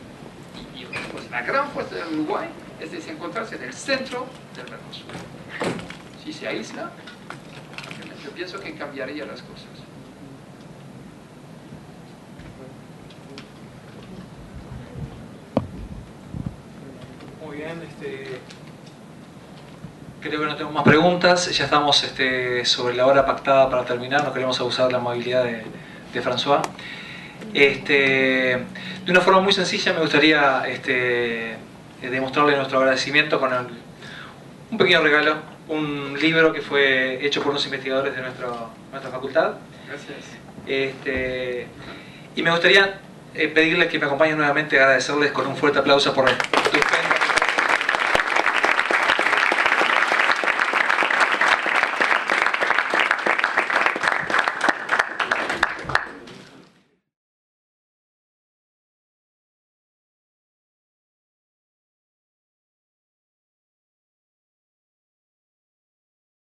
Y pues, la gran fuerza del Uruguay es encontrarse en el centro del Mercosur. Si se aísla, yo pienso que cambiaría las cosas. Muy bien, creo que no tengo más preguntas, ya estamos sobre la hora pactada para terminar, no queremos abusar de la amabilidad de François. De una forma muy sencilla me gustaría demostrarle nuestro agradecimiento con un pequeño regalo, un libro que fue hecho por unos investigadores de nuestra facultad. Gracias. Y me gustaría pedirles que me acompañen nuevamente, agradecerles con un fuerte aplauso por